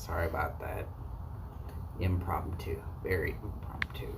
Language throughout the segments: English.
Sorry about that. Impromptu. Very impromptu.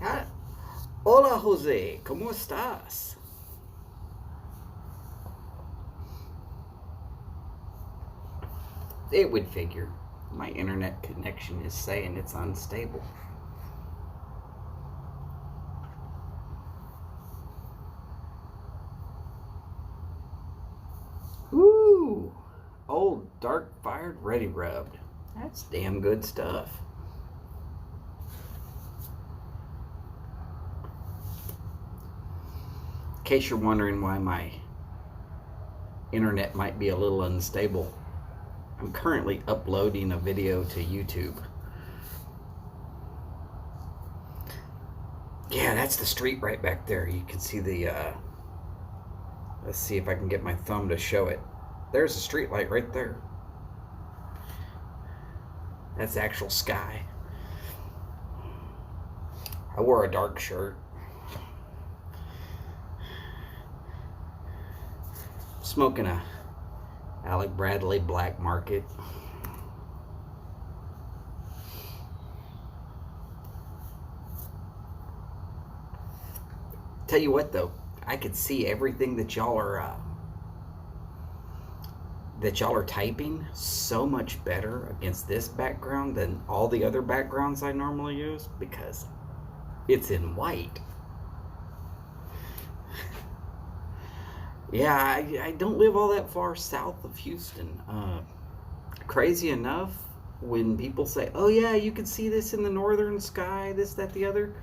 Ah, hola, Jose. ¿Cómo estás? It would figure. My internet connection is saying it's unstable. Ooh, old dark fired ready rubbed. That's damn good stuff. In case you're wondering why my internet might be a little unstable, I'm currently uploading a video to YouTube. Yeah, that's the street right back there. You can see the, let's see if I can get my thumb to show it. There's a street light right there. That's the actual sky. I wore a dark shirt. Smoking a Alec Bradley Black Market. Tell you what though, I could see everything that y'all are typing so much better against this background than all the other backgrounds I normally use because it's in white. Yeah, I don't live all that far south of Houston. Crazy enough, when people say, oh yeah, you can see this in the northern sky, this, that, the other.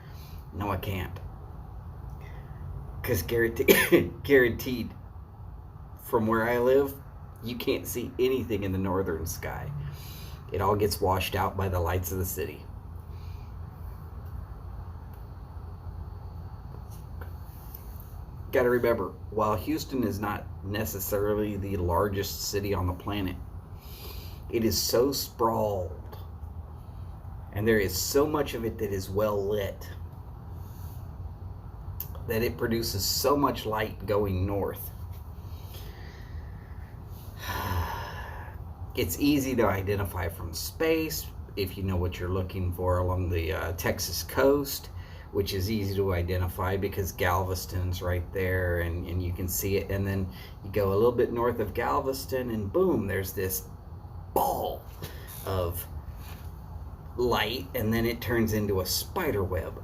No, I can't. Because guaranteed, from where I live, you can't see anything in the northern sky. It all gets washed out by the lights of the city. Got to remember, while Houston is not necessarily the largest city on the planet, it is so sprawled, and there is so much of it that is well lit, that it produces so much light going north. It's easy to identify from space if you know what you're looking for along the Texas coast, which is easy to identify because Galveston's right there and you can see it. And then you go a little bit north of Galveston and boom, there's this ball of light, and then it turns into a spider web.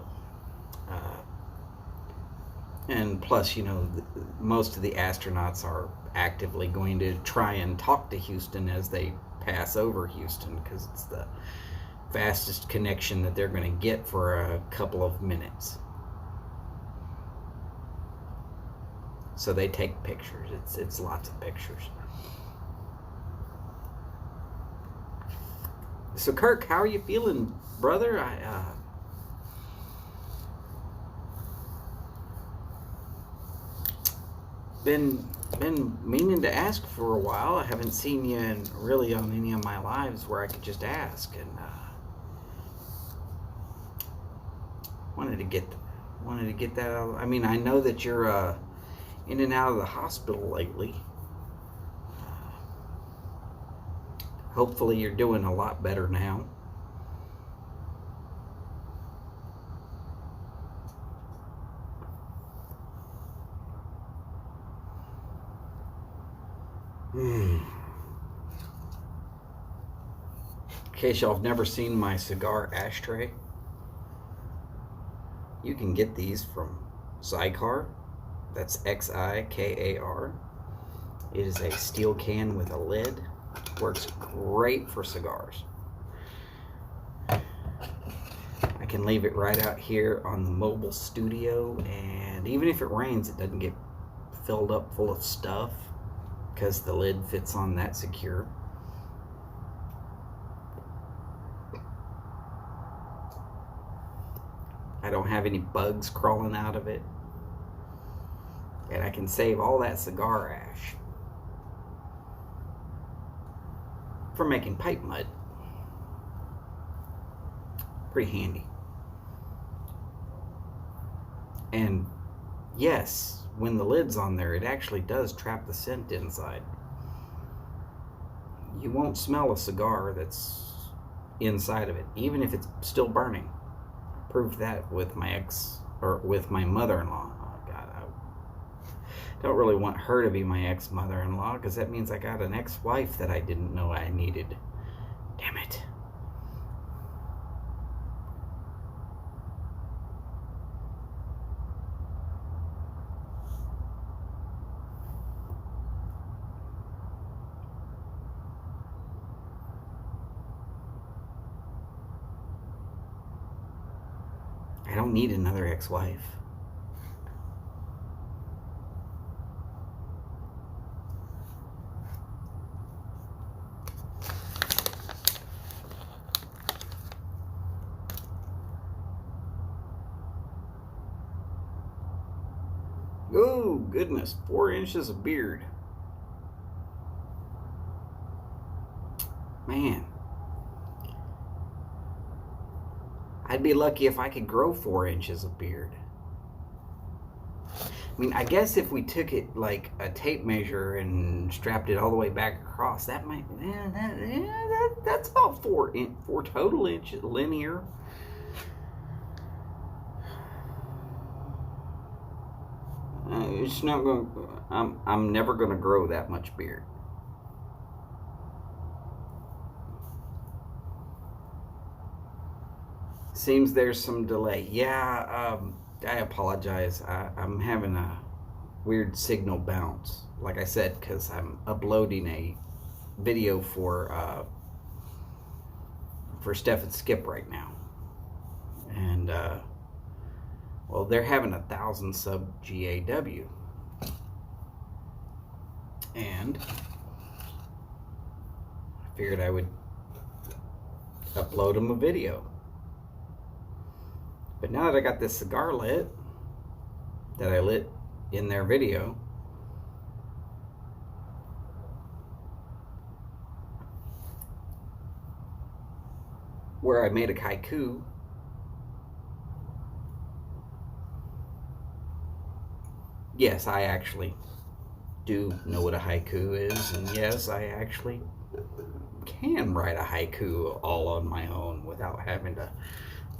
And plus, you know, most of the astronauts are actively going to try and talk to Houston as they pass over Houston because it's the fastest connection that they're going to get for a couple of minutes. So they take pictures. It's lots of pictures. So Kirk, how are you feeling, brother? Been meaning to ask for a while. I haven't seen you really on any of my lives where I could just ask, and wanted to get that out. I mean, I know that you're in and out of the hospital lately. Hopefully you're doing a lot better now. In case y'all have never seen my cigar ashtray, you can get these from Xikar. That's Xikar. It is a steel can with a lid. Works great for cigars. can leave it right out here on the mobile studio, and even if it rains, it doesn't get filled up full of stuff because the lid fits on that secure. I don't have any bugs crawling out of it, and I can save all that cigar ash for making pipe mud. Pretty handy. And yes, when the lid's on there, it actually does trap the scent inside. You won't smell a cigar that's inside of it, even if it's still burning. I proved that with my my mother-in-law. Oh God, I don't really want her to be my ex-mother-in-law, because that means I got an ex-wife that I didn't know I needed. Damn it. I don't need another ex-wife. Oh, goodness, 4 inches of beard. Man. I'd be lucky if I could grow 4 inches of beard. I mean, I guess if we took it like a tape measure and strapped it all the way back across, that might, that's about 4 total inches linear. It's not going. I'm never going to grow that much beard. Seems there's some delay. Yeah, I apologize. I'm having a weird signal bounce. Like I said, because I'm uploading a video for Steph and Skip right now, and well, they're having 1,000 sub GAW, and I figured I would upload them a video. But now that I got this cigar lit, that I lit in their video, where I made a haiku, yes, I actually do know what a haiku is, and yes, I actually can write a haiku all on my own without having to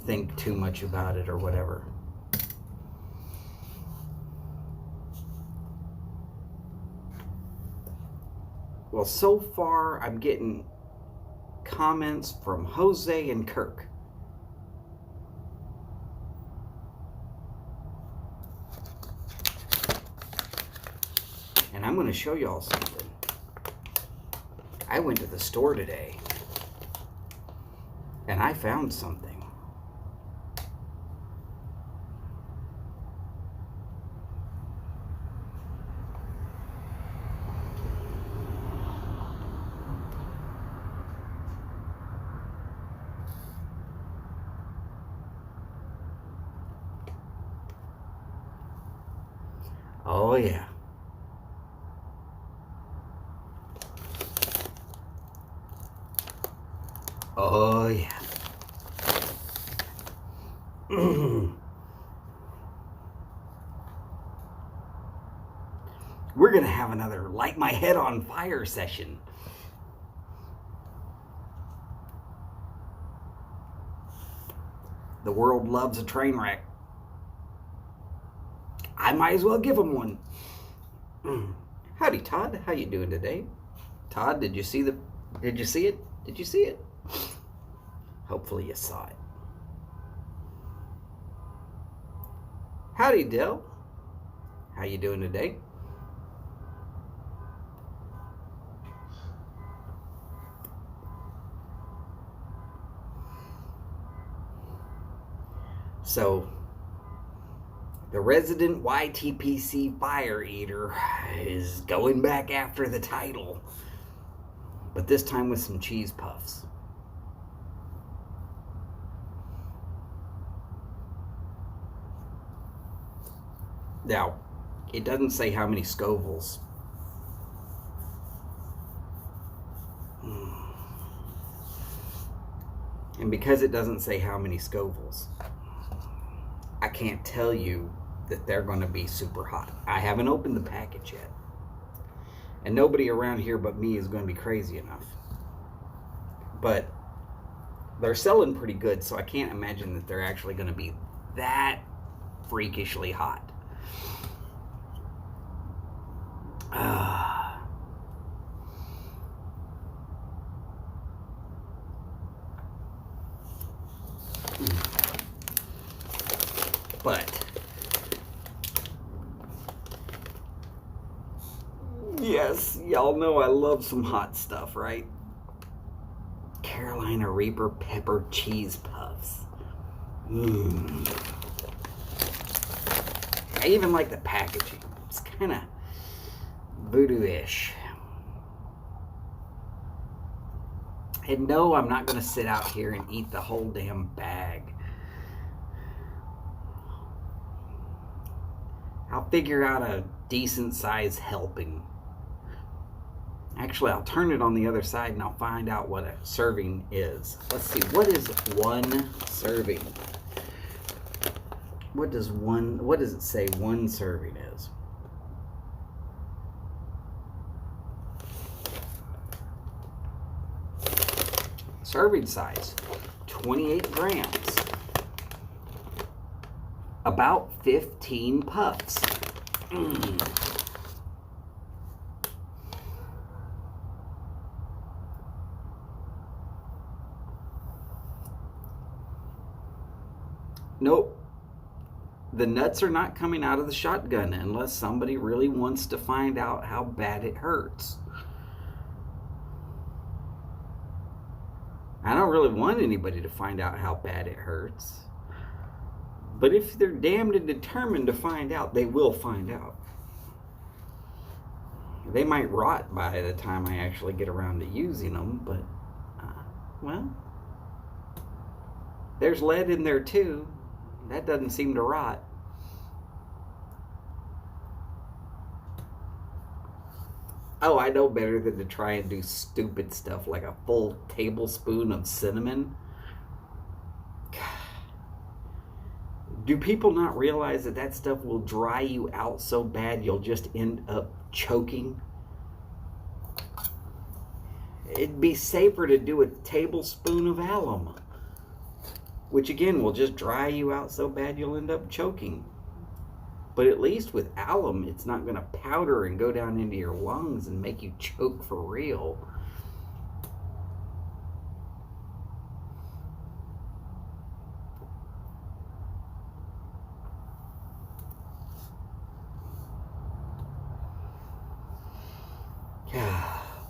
think too much about it or whatever. Well, so far I'm getting comments from Jose and Kirk. And I'm going to show y'all something. I went to the store today and I found something. Oh yeah. Oh yeah. We're gonna have another light my head on fire session. The world loves a train wreck. I might as well give them one. Howdy, Todd. How you doing today? Todd, did you see it? Did you see it? Hopefully you saw it. Howdy, Dell. How you doing today? So the resident YTPC Fire Eater is going back after the title, but this time with some cheese puffs. Now, it doesn't say how many Scovilles. And because it doesn't say how many Scovilles, I can't tell you that they're going to be super hot. I haven't opened the package yet. And nobody around here but me is going to be crazy enough. But they're selling pretty good, so I can't imagine that they're actually going to be that freakishly hot. But yes, y'all know I love some hot stuff, right? Carolina Reaper pepper cheese puffs. I even like the packaging. It's kind of voodoo-ish. And no, I'm not going to sit out here and eat the whole damn bag. I'll figure out a decent size helping. Actually, I'll turn it on the other side and I'll find out what a serving is. Let's see, what is one serving? What does it say one serving is? Serving size, 28 grams. About 15 puffs. Nope. The nuts are not coming out of the shotgun unless somebody really wants to find out how bad it hurts. I don't really want anybody to find out how bad it hurts. But if they're damned and determined to find out, they will find out. They might rot by the time I actually get around to using them, but, well, there's lead in there too. That doesn't seem to rot. Oh, I know better than to try and do stupid stuff like a full tablespoon of cinnamon. Do people not realize that that stuff will dry you out so bad you'll just end up choking? It'd be safer to do a tablespoon of alum, which again will just dry you out so bad you'll end up choking. But at least with alum, it's not going to powder and go down into your lungs and make you choke for real.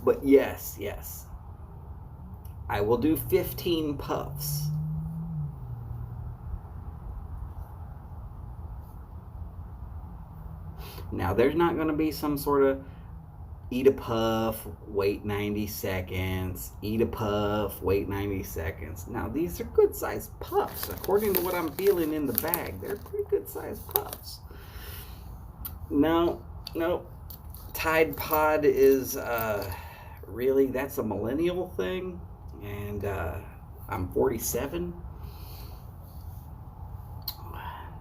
But yes, I will do 15 puffs. Now, there's not going to be some sort of eat a puff, wait 90 seconds, eat a puff, wait 90 seconds. Now, these are good sized puffs. According to what I'm feeling in the bag, they're pretty good sized puffs. No, Tide Pod is really, that's a millennial thing, and I'm 47.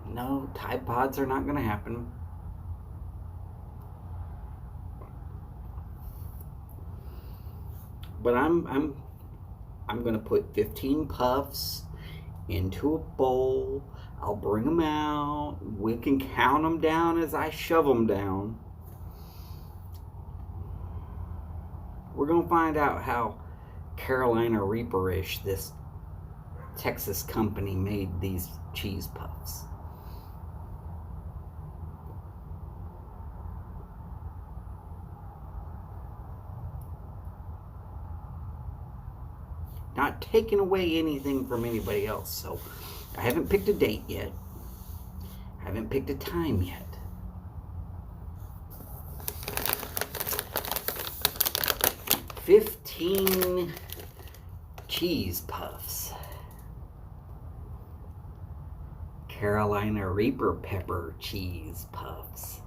No, Tide Pods are not going to happen. But I'm going to put 15 puffs into a bowl. I'll bring them out. We can count them down as I shove them down. We're going to find out how Carolina Reaper-ish this Texas company made these cheese puffs. not taking away anything from anybody else. So I haven't picked a date yet. I haven't picked a time yet. $15 cheese puffs. Carolina Reaper pepper cheese puffs.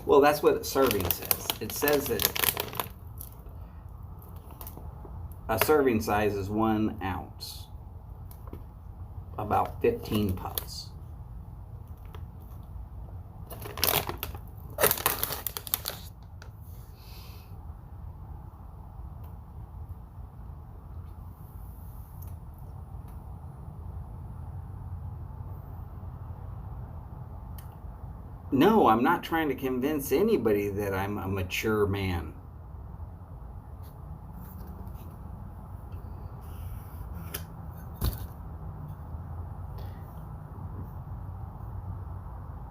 Well, that's what the serving says. It says that a serving size is 1 ounce. About 15 puffs. No, I'm not trying to convince anybody that I'm a mature man.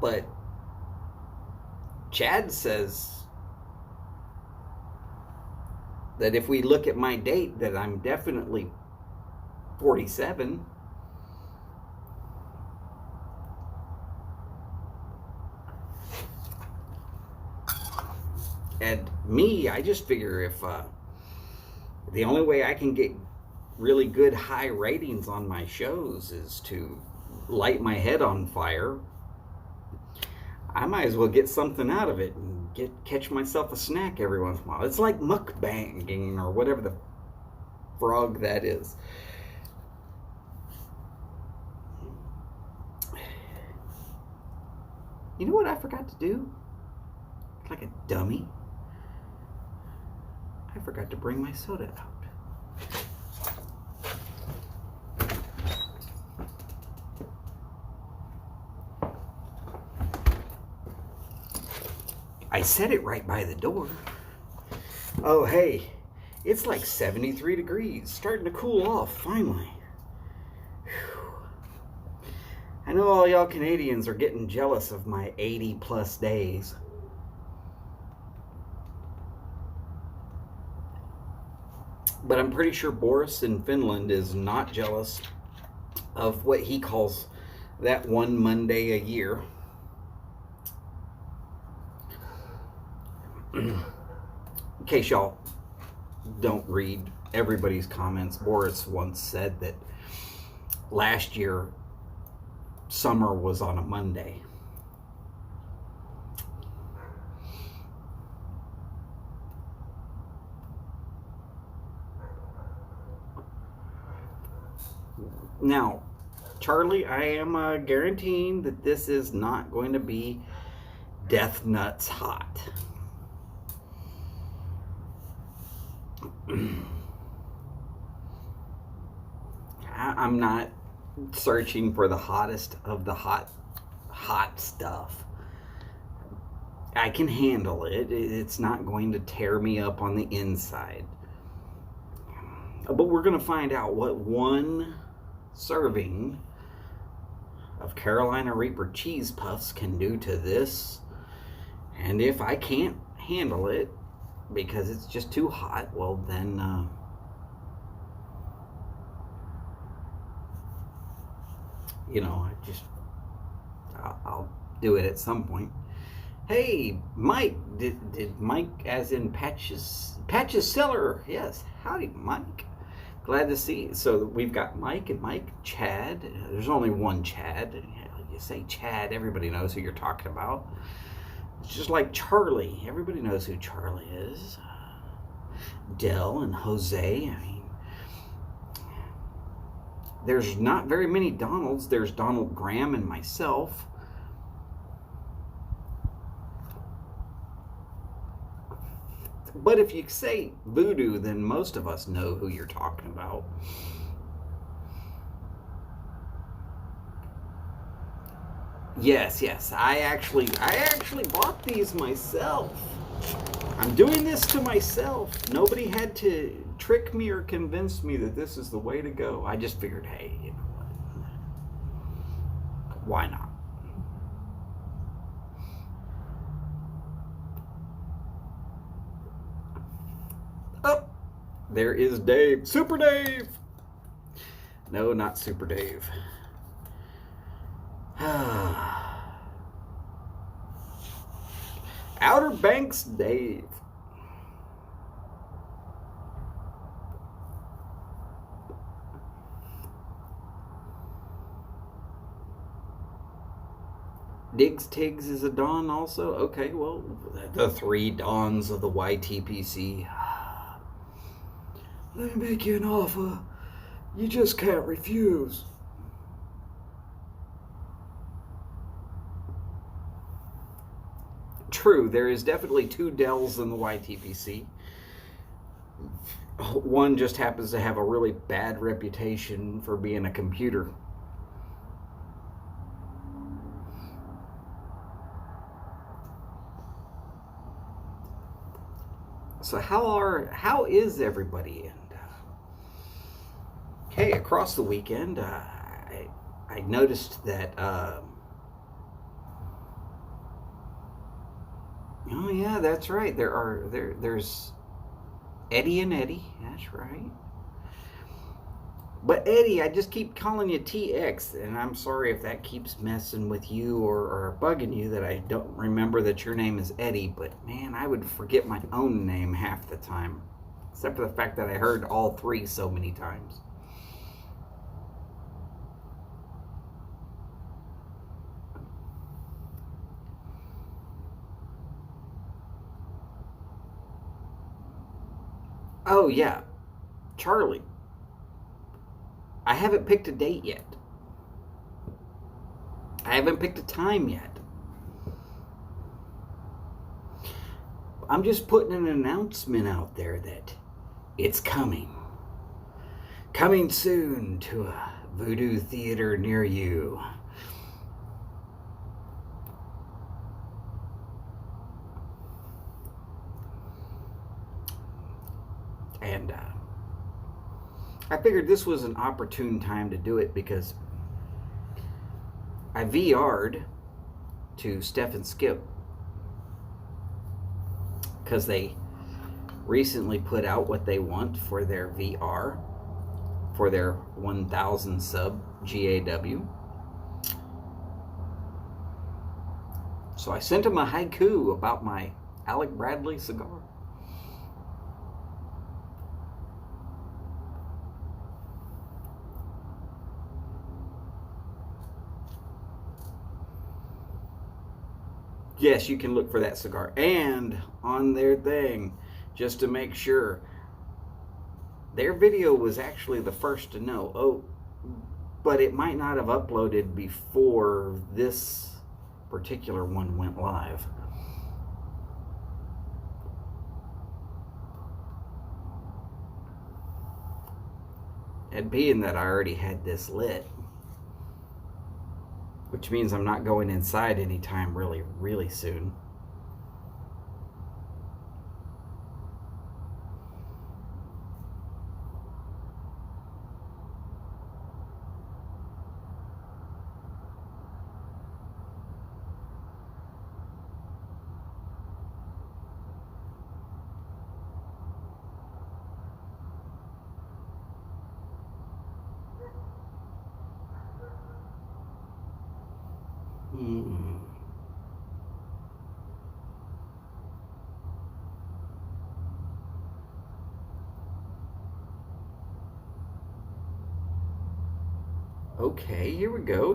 But Chad says that if we look at my date, that I'm definitely 47. And me, I just figure if the only way I can get really good high ratings on my shows is to light my head on fire, I might as well get something out of it and catch myself a snack every once in a while. It's like mukbanging or whatever the frog that is. You know what I forgot to do? Like a dummy. I forgot to bring my soda out. I set it right by the door. Oh, hey, it's like 73 degrees, starting to cool off, finally. Whew. I know all y'all Canadians are getting jealous of my 80+ days. But I'm pretty sure Boris in Finland is not jealous of what he calls that one Monday a year. In case y'all don't read everybody's comments, Boris once said that last year summer was on a Monday. Now, Charlie, I am guaranteeing that this is not going to be death nuts hot. I'm not searching for the hottest of the hot stuff. I can handle it. It's not going to tear me up on the inside. But we're going to find out what one serving of Carolina Reaper cheese puffs can do to this. And if I can't handle it because it's just too hot, well then you know, I'll do it at some point. Hey, Mike, did Mike as in Patches Seller? Yes, howdy, Mike. Glad to see you. So we've got Mike and Mike, Chad. There's only one Chad. You say Chad, everybody knows who you're talking about. It's just like Charlie. Everybody knows who Charlie is. Dell and Jose. I mean, there's not very many Donalds. There's Donald Graham and myself. But if you say Voodoo, then most of us know who you're talking about. Yes, I actually bought these myself. I'm doing this to myself. Nobody had to trick me or convince me that this is the way to go. I just figured, hey, you know what? Why not? There is Dave. Super Dave! No, not Super Dave. Outer Banks Dave. Diggs Tiggs is a Don also? Okay, well, the 3 Dons of the YTPC. Let me make you an offer you just can't refuse. True, there is definitely 2 Dells in the YTPC. One just happens to have a really bad reputation for being a computer. So how is everybody? And hey, across the weekend, I noticed that. Oh yeah, that's right. There's Eddie and Eddie. That's right. But Eddie, I just keep calling you TX, and I'm sorry if that keeps messing with you or bugging you that I don't remember that your name is Eddie, but man, I would forget my own name half the time, except for the fact that I heard all 3 so many times. Oh yeah, Charlie. I haven't picked a date yet. I haven't picked a time yet. I'm just putting an announcement out there that it's coming. Coming soon to a voodoo theater near you. And I figured this was an opportune time to do it because I VR'd to Steph and Skip because they recently put out what they want for their VR for their 1,000 sub GAW. So I sent them a haiku about my Alec Bradley cigar. Yes, you can look for that cigar. And on their thing, just to make sure, their video was actually the first to know. Oh, but it might not have uploaded before this particular one went live. And being that I already had this lit, which means I'm not going inside anytime really soon. Okay, here we go.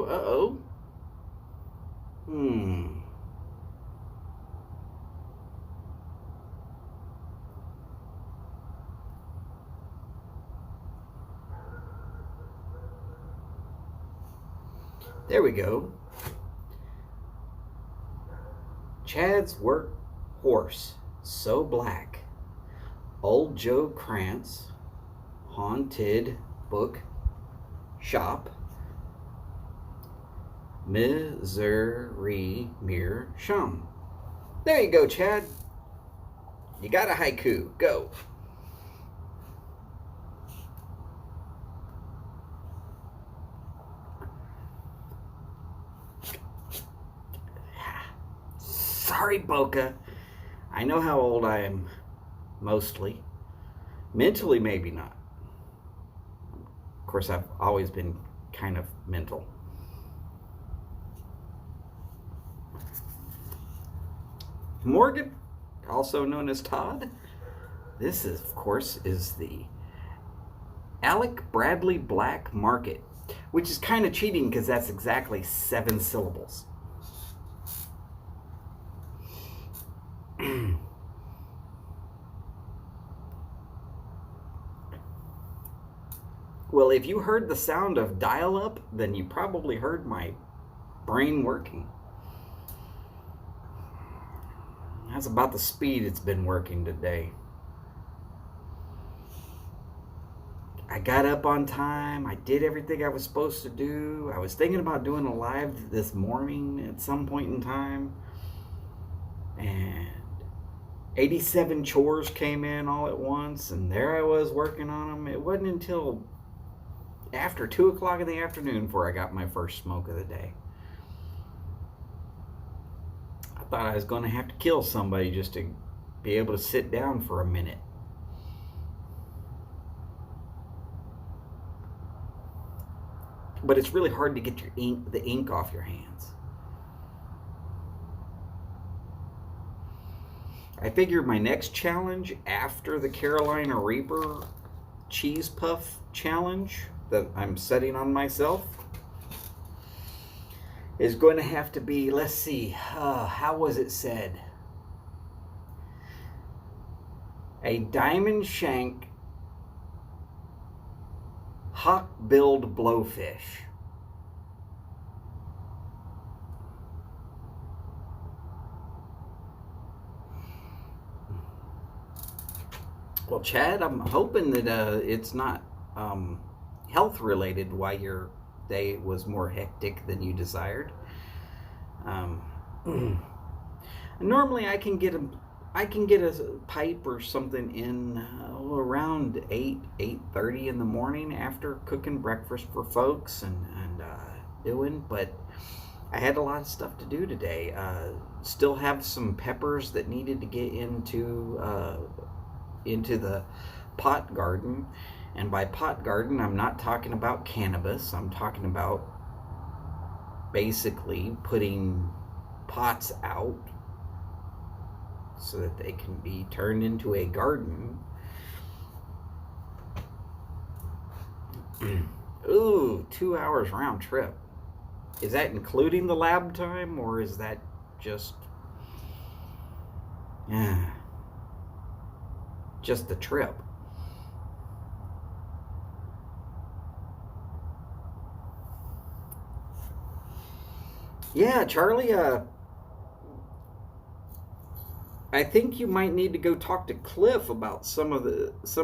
Uh-oh. There we go. Chad's work horse, so black. Old Joe Krantz, haunted book shop. Misery Mir Shum. There you go, Chad. You got a haiku. Go. Sorry, Boca. I know how old I am, mostly. Mentally, maybe not. Of course, I've always been kind of mental. Morgan, also known as Todd. This is, of course, is the Alec Bradley Black Market, which is kind of cheating because that's exactly 7 syllables. Well, if you heard the sound of dial-up, then you probably heard my brain working. That's about the speed it's been working today. I got up on time. I did everything I was supposed to do. I was thinking about doing a live this morning at some point in time. And 87 chores came in all at once, and there I was working on them. It wasn't until after 2 o'clock in the afternoon before I got my first smoke of the day. I thought I was going to have to kill somebody just to be able to sit down for a minute. But it's really hard to get the ink off your hands. I figured my next challenge after the Carolina Reaper cheese puff challenge that I'm setting on myself is going to have to be, let's see, how was it said? A diamond shank hawk-billed blowfish. Well, Chad, I'm hoping that it's not health related why your day was more hectic than you desired. Normally I can get a pipe or something in around 8:30 in the morning after cooking breakfast for folks and doing, but I had a lot of stuff to do today. Still have some peppers that needed to get into the pot garden. And by pot garden, I'm not talking about cannabis. I'm talking about basically putting pots out so that they can be turned into a garden. Ooh, 2 hours round trip. Is that including the lab time, or is that just the trip? Yeah, Charlie, I think you might need to go talk to Cliff about some of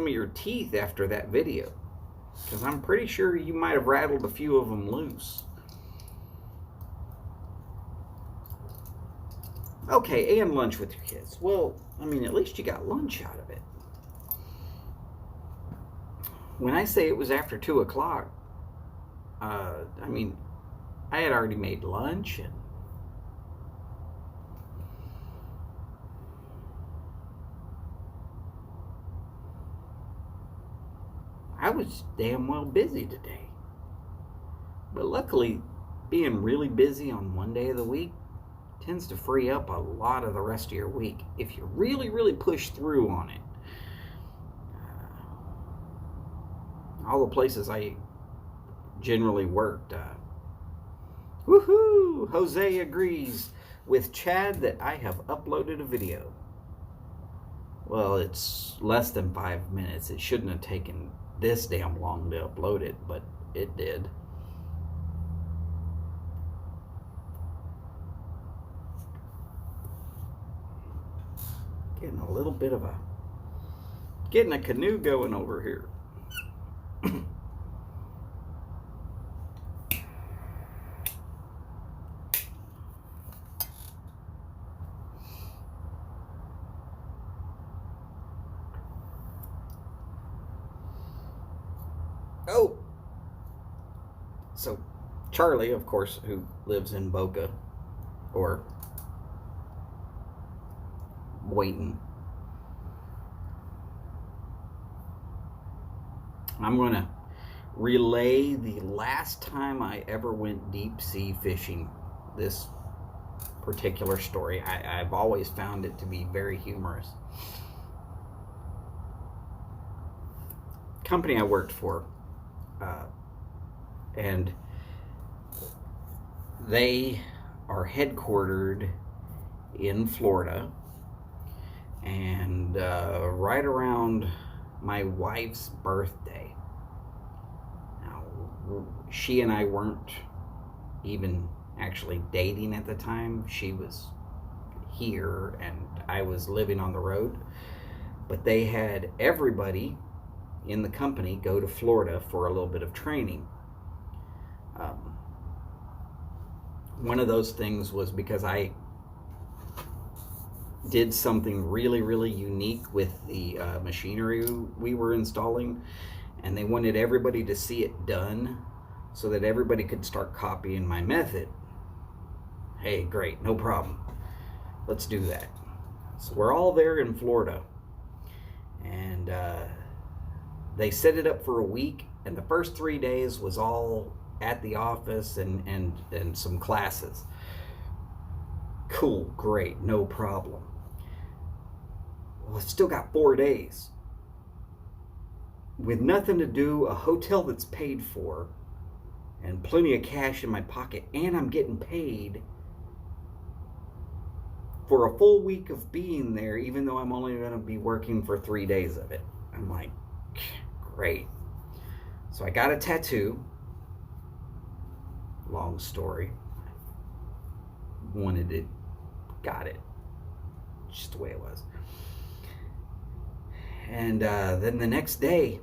your teeth after that video, because I'm pretty sure you might have rattled a few of them loose. Okay, and lunch with your kids. Well, I mean, at least you got lunch out of it. When I say it was after 2 o'clock, I mean, I had already made lunch, and I was damn well busy today. But luckily, being really busy on one day of the week tends to free up a lot of the rest of your week if you really, really push through on it. All the places I generally worked, woohoo! Jose agrees with Chad that I have uploaded a video. Well, it's less than 5 minutes. It shouldn't have taken this damn long to upload it, but it did. Getting a canoe going over here. Oh, so Charlie, of course, who lives in Boca, or Boynton, I'm going to relay the last time I ever went deep sea fishing. This particular story, I've always found it to be very humorous. Company I worked for, and they are headquartered in Florida, and right around my wife's birthday. Now, she and I weren't even actually dating at the time. She was here and I was living on the road, but they had everybody in the company go to Florida for a little bit of training. One of those things was because I did something really, really unique with the machinery we were installing, and they wanted everybody to see it done so that everybody could start copying my method. Hey, great, no problem. Let's do that. So we're all there in Florida, and they set it up for a week, and the first 3 days was all at the office and some classes. Cool, great, no problem. Well, I've still got 4 days with nothing to do, a hotel that's paid for, and plenty of cash in my pocket, and I'm getting paid for a full week of being there, even though I'm only going to be working for 3 days of it. I'm like, great. So I got a tattoo. Long story. Wanted it, got it. Just the way it was. And then the next day,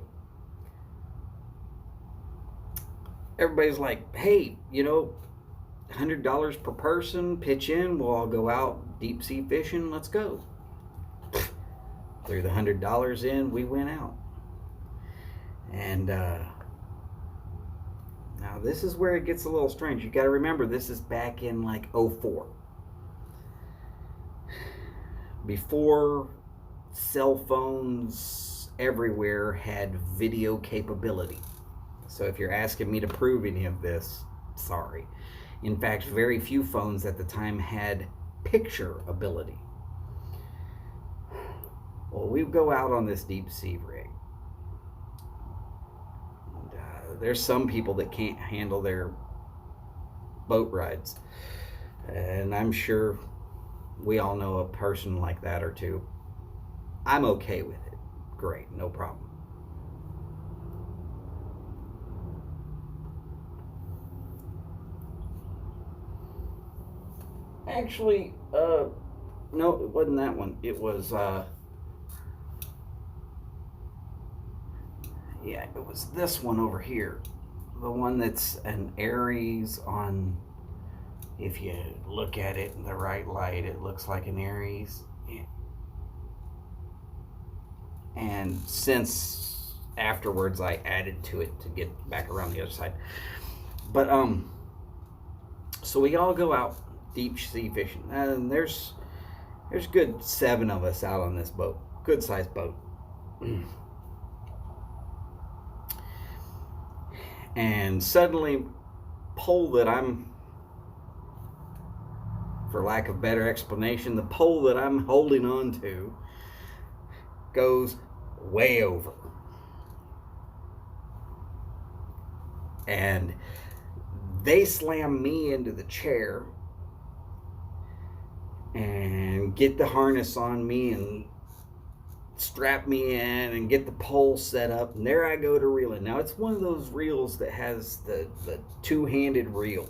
everybody's like, hey, $100 per person, pitch in, we'll all go out deep sea fishing, let's go. Threw the $100 in, we went out. And now this is where it gets a little strange. You got to remember, this is back in like 04. Before cell phones everywhere had video capability. So if you're asking me to prove any of this, sorry. In fact, very few phones at the time had picture ability. Well, we go out on this deep sea rig. And, there's some people that can't handle their boat rides. And I'm sure we all know a person like that or two. I'm okay with it. Great, no problem. Actually, no, it wasn't that one. It was, yeah, it was this one over here. The one that's an Aries on, if you look at it in the right light, it looks like an Aries. Yeah. And since afterwards I added to it to get back around the other side. But, so we all go out deep sea fishing, and there's good 7 of us out on this boat, good sized boat. And suddenly, pole that I'm, for lack of better explanation, the pole that I'm holding on to goes way over, and they slam me into the chair and get the harness on me and strap me in and get the pole set up, and there I go to reeling. Now it's one of those reels that has the two-handed reel,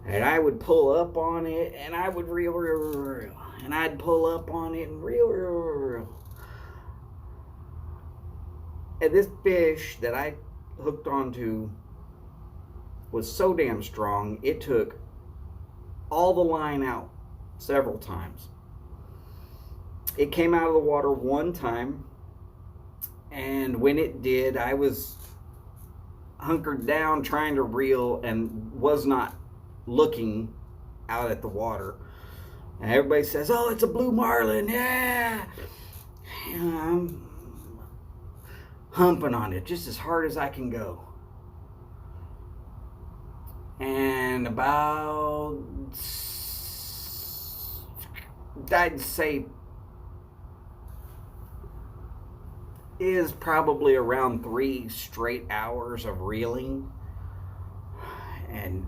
and I would pull up on it and I would reel, and I'd pull up on it and reel. And this fish that I hooked onto was so damn strong, it took all the line out several times. It came out of the water one time, and when it did, I was hunkered down trying to reel and was not looking out at the water. And everybody says, oh, it's a blue marlin, yeah. humping on it just as hard as I can go. And about, I'd say, is probably around 3 straight hours of reeling. And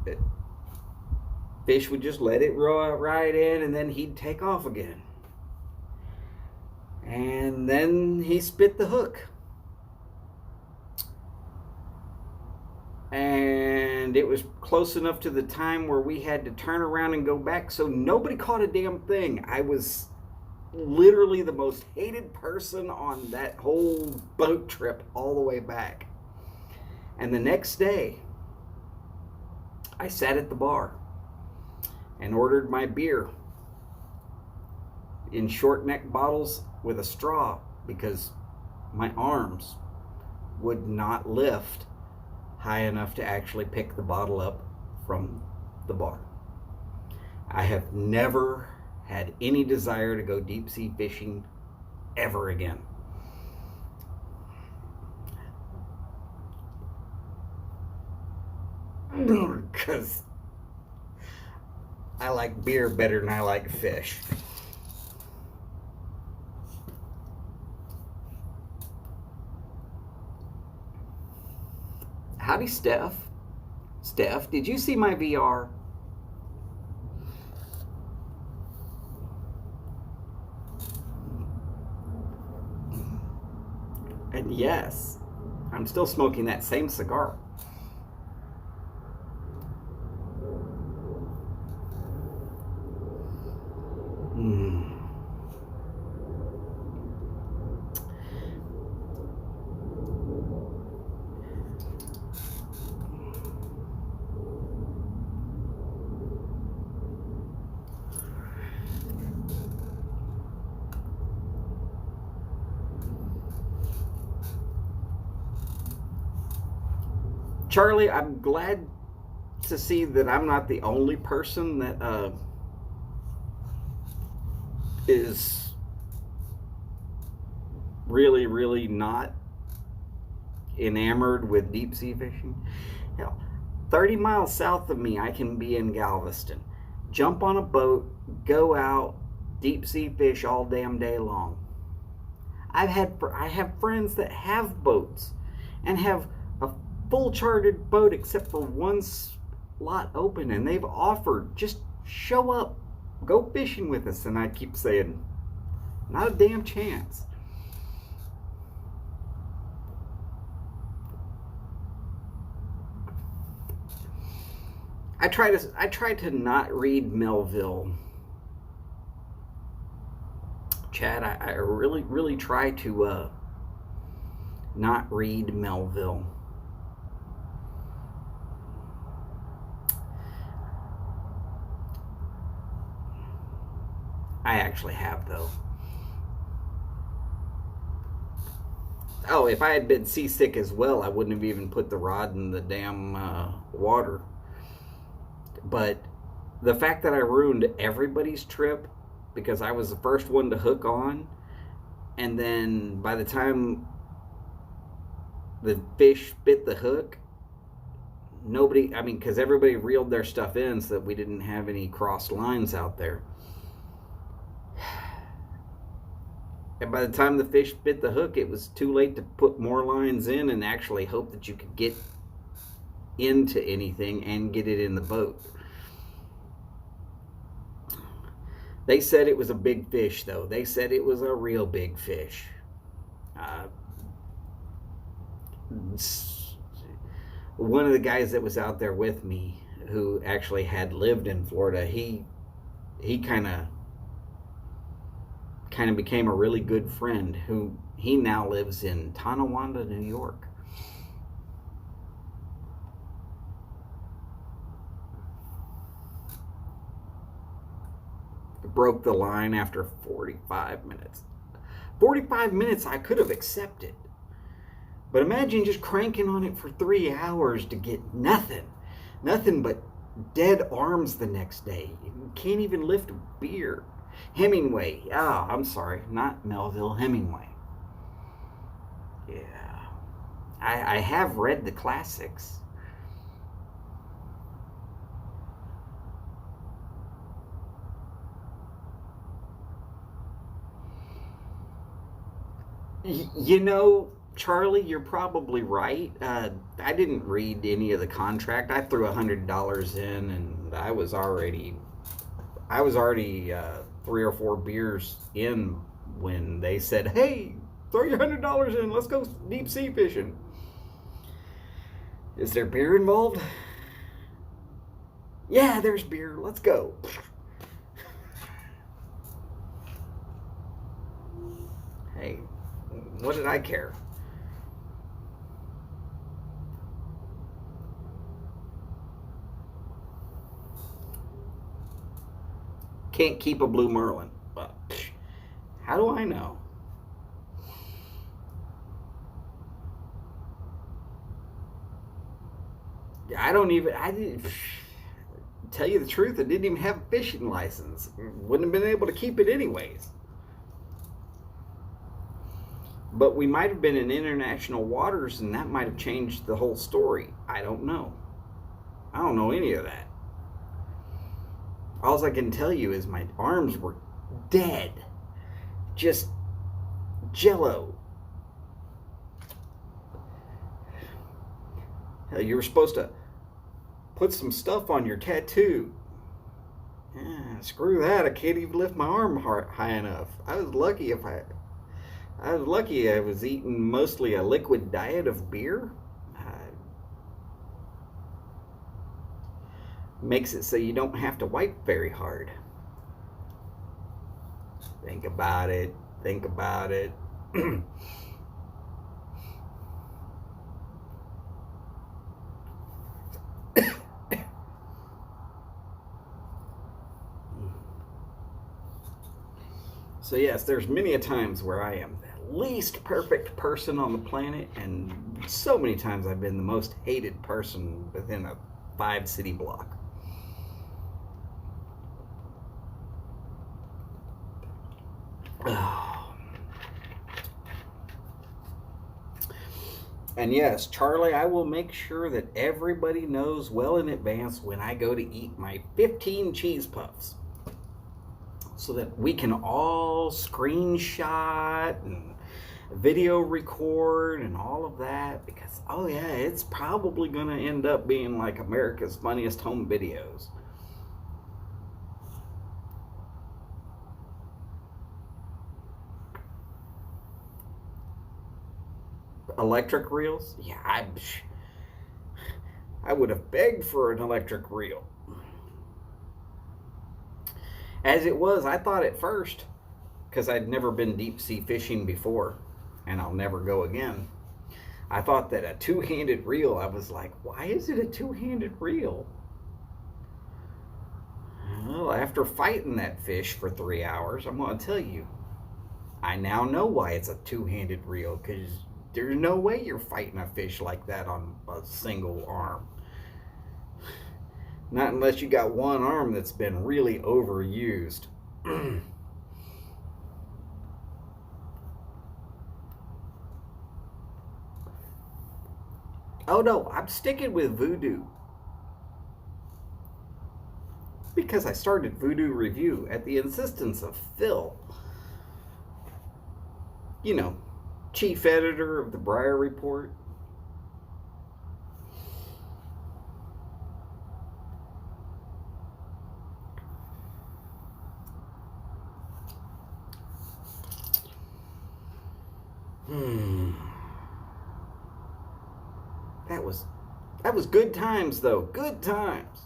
fish would just let it roll right in, and then he'd take off again. And then he spit the hook. And it was close enough to the time where we had to turn around and go back, so nobody caught a damn thing. I was literally the most hated person on that whole boat trip all the way back. And the next day, I sat at the bar and ordered my beer in short neck bottles with a straw because my arms would not lift high enough to actually pick the bottle up from the bar. I have never had any desire to go deep sea fishing ever again. Because I like beer better than I like fish. Howdy, Steph. Steph, did you see my VR? And yes, I'm still smoking that same cigar. Charlie, I'm glad to see that I'm not the only person that is really, really not enamored with deep sea fishing. Hell, 30 miles south of me, I can be in Galveston. Jump on a boat, go out, deep sea fish all damn day long. I have friends that have boats and have a full chartered boat except for one slot open, and they've offered, just show up, go fishing with us. And I keep saying, not a damn chance. I try to not read Melville. Chad, I really try to not read Melville. I actually have, though. Oh, if I had been seasick as well, I wouldn't have even put the rod in the damn water. But the fact that I ruined everybody's trip because I was the first one to hook on, and then by the time the fish bit the hook, because everybody reeled their stuff in so that we didn't have any crossed lines out there. And by the time the fish bit the hook, it was too late to put more lines in and actually hope that you could get into anything and get it in the boat. They said it was a big fish, though. They said it was a real big fish. One of the guys that was out there with me, who actually had lived in Florida, he kind of became a really good friend. Who he now lives in Tonawanda, New York. Broke the line after 45 minutes. 45 minutes I could have accepted. But imagine just cranking on it for 3 hours to get nothing. Nothing but dead arms the next day. You can't even lift a beer. Hemingway. I'm sorry. Not Melville. Hemingway. Yeah. I have read the classics. You know, Charlie, you're probably right. I didn't read any of the contract. I threw $100 in, and I was already 3 or 4 beers in when they said, "Hey, throw your $100 in. Let's go deep sea fishing." Is there beer involved? Yeah, there's beer. Let's go. Hey, what did I care? Can't keep a blue marlin. But how do I know? I don't even. I didn't. Tell you the truth, I didn't even have a fishing license. Wouldn't have been able to keep it anyways. But we might have been in international waters, and that might have changed the whole story. I don't know. I don't know any of that. All I can tell you is my arms were dead. Just jello. Hell, you were supposed to put some stuff on your tattoo. Yeah, screw that. I can't even lift my arm high enough. I was lucky I was eating mostly a liquid diet of beer. Makes it so you don't have to wipe very hard. Think about it. Think about it. So yes, there's many a times where I am the least perfect person on the planet, and so many times I've been the most hated person within a 5-city block. And yes, Charlie, I will make sure that everybody knows well in advance when I go to eat my 15 cheese puffs, so that we can all screenshot and video record and all of that, because oh yeah, it's probably gonna end up being like America's Funniest Home Videos. Electric reels? Yeah, I would have begged for an electric reel. As it was, I thought at first, because I'd never been deep sea fishing before, and I'll never go again, I thought that a two-handed reel, I was like, why is it a two-handed reel? Well, after fighting that fish for 3 hours, I'm going to tell you, I now know why it's a two-handed reel, because there's no way you're fighting a fish like that on a single arm. Not unless you got one arm that's been really overused. Oh no, I'm sticking with Voodoo. Because I started Voodoo Review at the insistence of Phil. You know, chief editor of the Briar Report. That was good times though. Good times.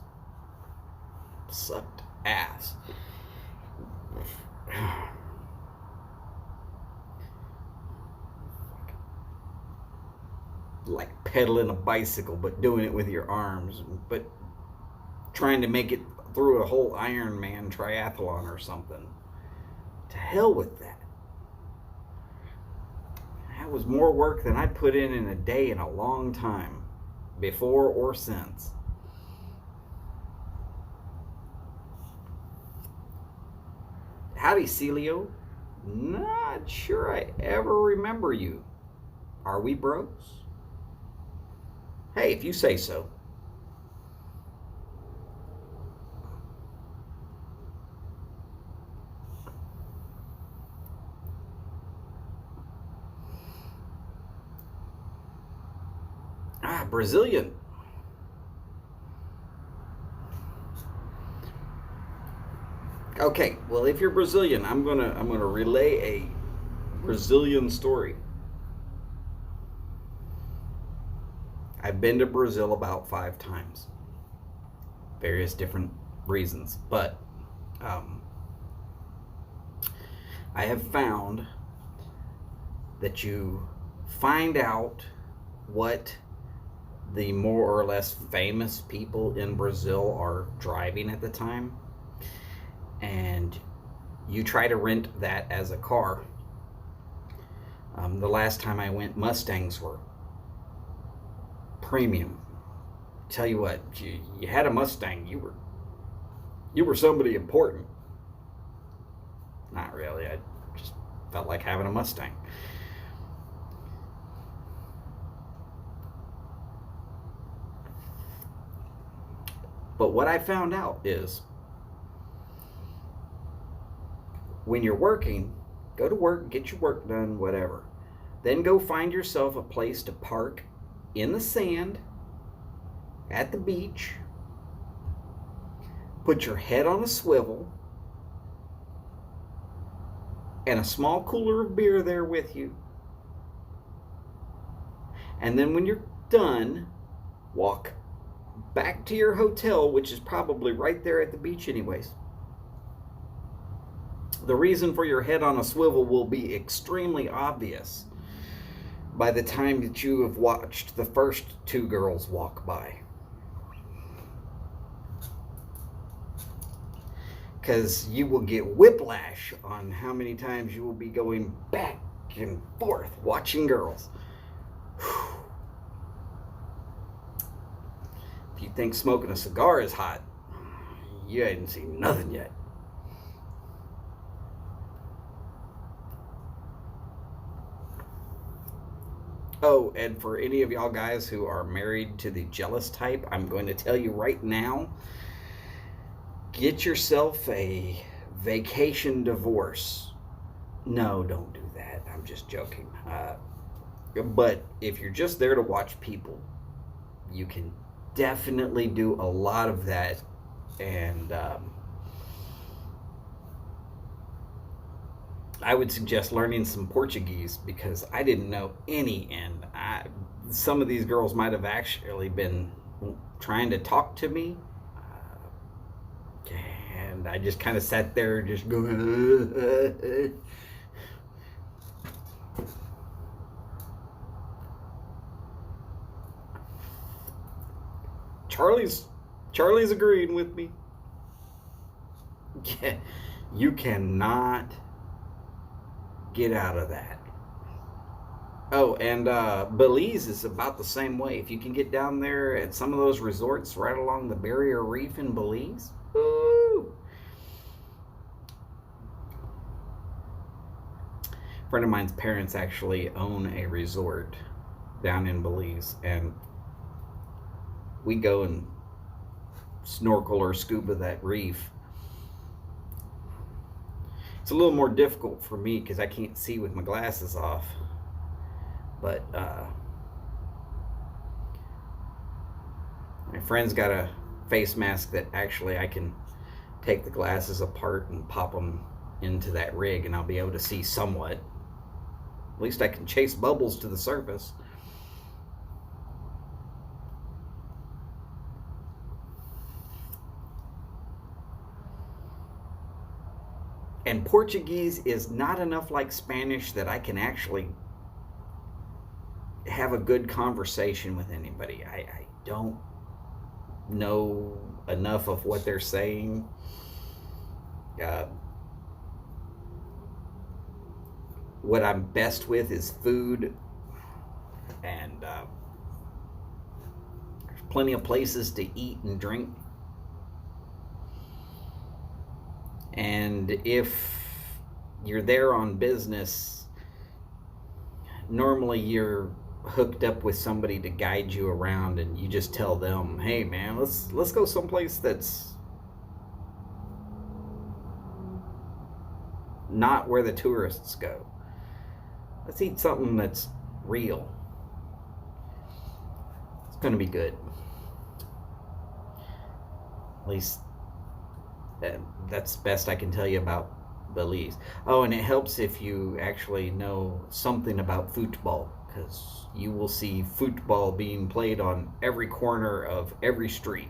Sucked ass. Like pedaling a bicycle, but doing it with your arms, but trying to make it through a whole Ironman triathlon or something. To hell with that. That was more work than I'd put in a day in a long time, before or since. Howdy, Celio. Not sure I ever remember you. Are we bros? Hey, if you say so. Brazilian. Okay, well, if you're Brazilian, I'm gonna relay a Brazilian story. I've been to Brazil about 5 times, various different reasons, but um, I have found that you find out what the more or less famous people in Brazil are driving at the time, and you try to rent that as a car. The last time I went, Mustangs were premium. Tell you what, you had a Mustang, you were somebody important. Not really. I just felt like having a Mustang. But what I found out is when you're working, go to work, get your work done, whatever. Then go find yourself a place to park in the sand at the beach. Put your head on a swivel and a small cooler of beer there with you. And then when you're done, walk back to your hotel, which is probably right there at the beach anyways. The reason for your head on a swivel will be extremely obvious by the time that you have watched the first 2 girls walk by. Because you will get whiplash on how many times you will be going back and forth watching girls. If you think smoking a cigar is hot, you ain't seen nothing yet. Oh, and for any of y'all guys who are married to the jealous type, I'm going to tell you right now, get yourself a vacation divorce. No, don't do that. I'm just joking. But if you're just there to watch people, you can definitely do a lot of that. And I would suggest learning some Portuguese because I didn't know any, and some of these girls might have actually been trying to talk to me, and I just kind of sat there just going. Charlie's agreeing with me. Yeah, you cannot get out of that. Oh, and Belize is about the same way. If you can get down there at some of those resorts right along the Barrier Reef in Belize, woo! A friend of mine's parents actually own a resort down in Belize, and we go and snorkel or scuba that reef. It's a little more difficult for me because I can't see with my glasses off. But my friend's got a face mask that actually I can take the glasses apart and pop them into that rig, and I'll be able to see somewhat. At least I can chase bubbles to the surface. And Portuguese is not enough like Spanish that I can actually have a good conversation with anybody. I don't know enough of what they're saying. What I'm best with is food, and there's plenty of places to eat and drink. And if you're there on business, normally you're hooked up with somebody to guide you around, and you just tell them, hey man, let's go someplace that's not where the tourists go. Let's eat something that's real. It's going to be good. At least that's the best I can tell you about Belize. Oh, and it helps if you actually know something about football, because you will see football being played on every corner of every street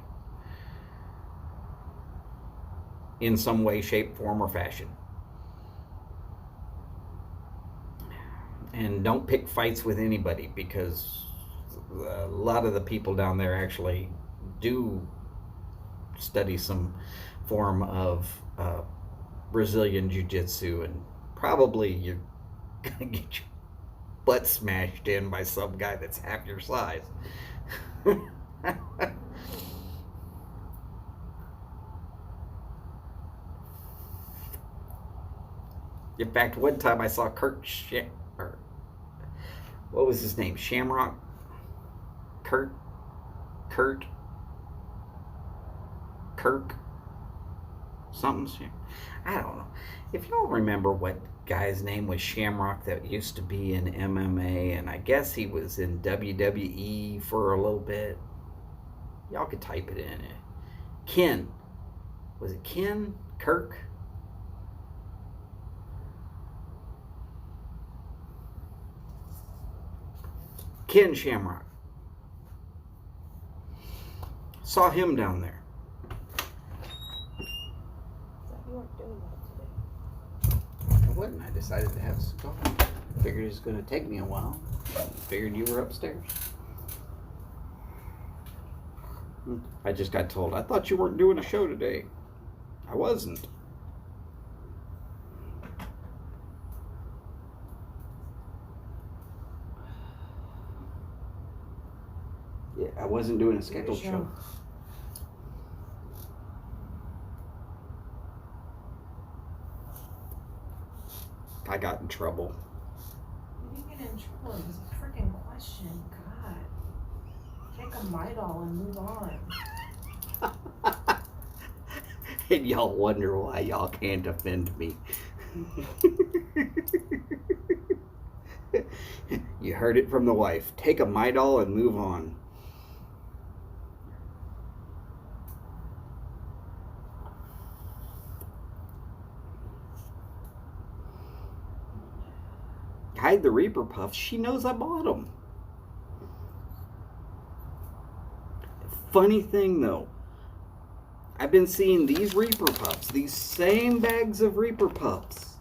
in some way, shape, form, or fashion. And don't pick fights with anybody, because a lot of the people down there actually do study some form of Brazilian Jiu-Jitsu, and probably you're gonna get your butt smashed in by some guy that's half your size. In fact, one time I saw what was his name? Shamrock? Kirk? Something? I don't know. If y'all remember what guy's name was Shamrock that used to be in MMA, and I guess he was in WWE for a little bit. Y'all could type it in. Ken. Was it Ken? Kirk? Ken Shamrock. Saw him down there. You weren't doing that today. I wasn't. I decided to have some coffee. Figured it was going to take me a while. Figured you were upstairs. I just got told, I thought you weren't doing a show today. I wasn't. Yeah, I wasn't doing a scheduled show. I got in trouble. You didn't get in trouble. It was a freaking question. God. Take a Midol and move on. And y'all wonder why y'all can't offend me. You heard it from the wife. Take a Midol and move on. Hide the Reaper Puffs. She knows I bought them. Funny thing though, I've been seeing these Reaper Puffs, these same bags of Reaper Puffs,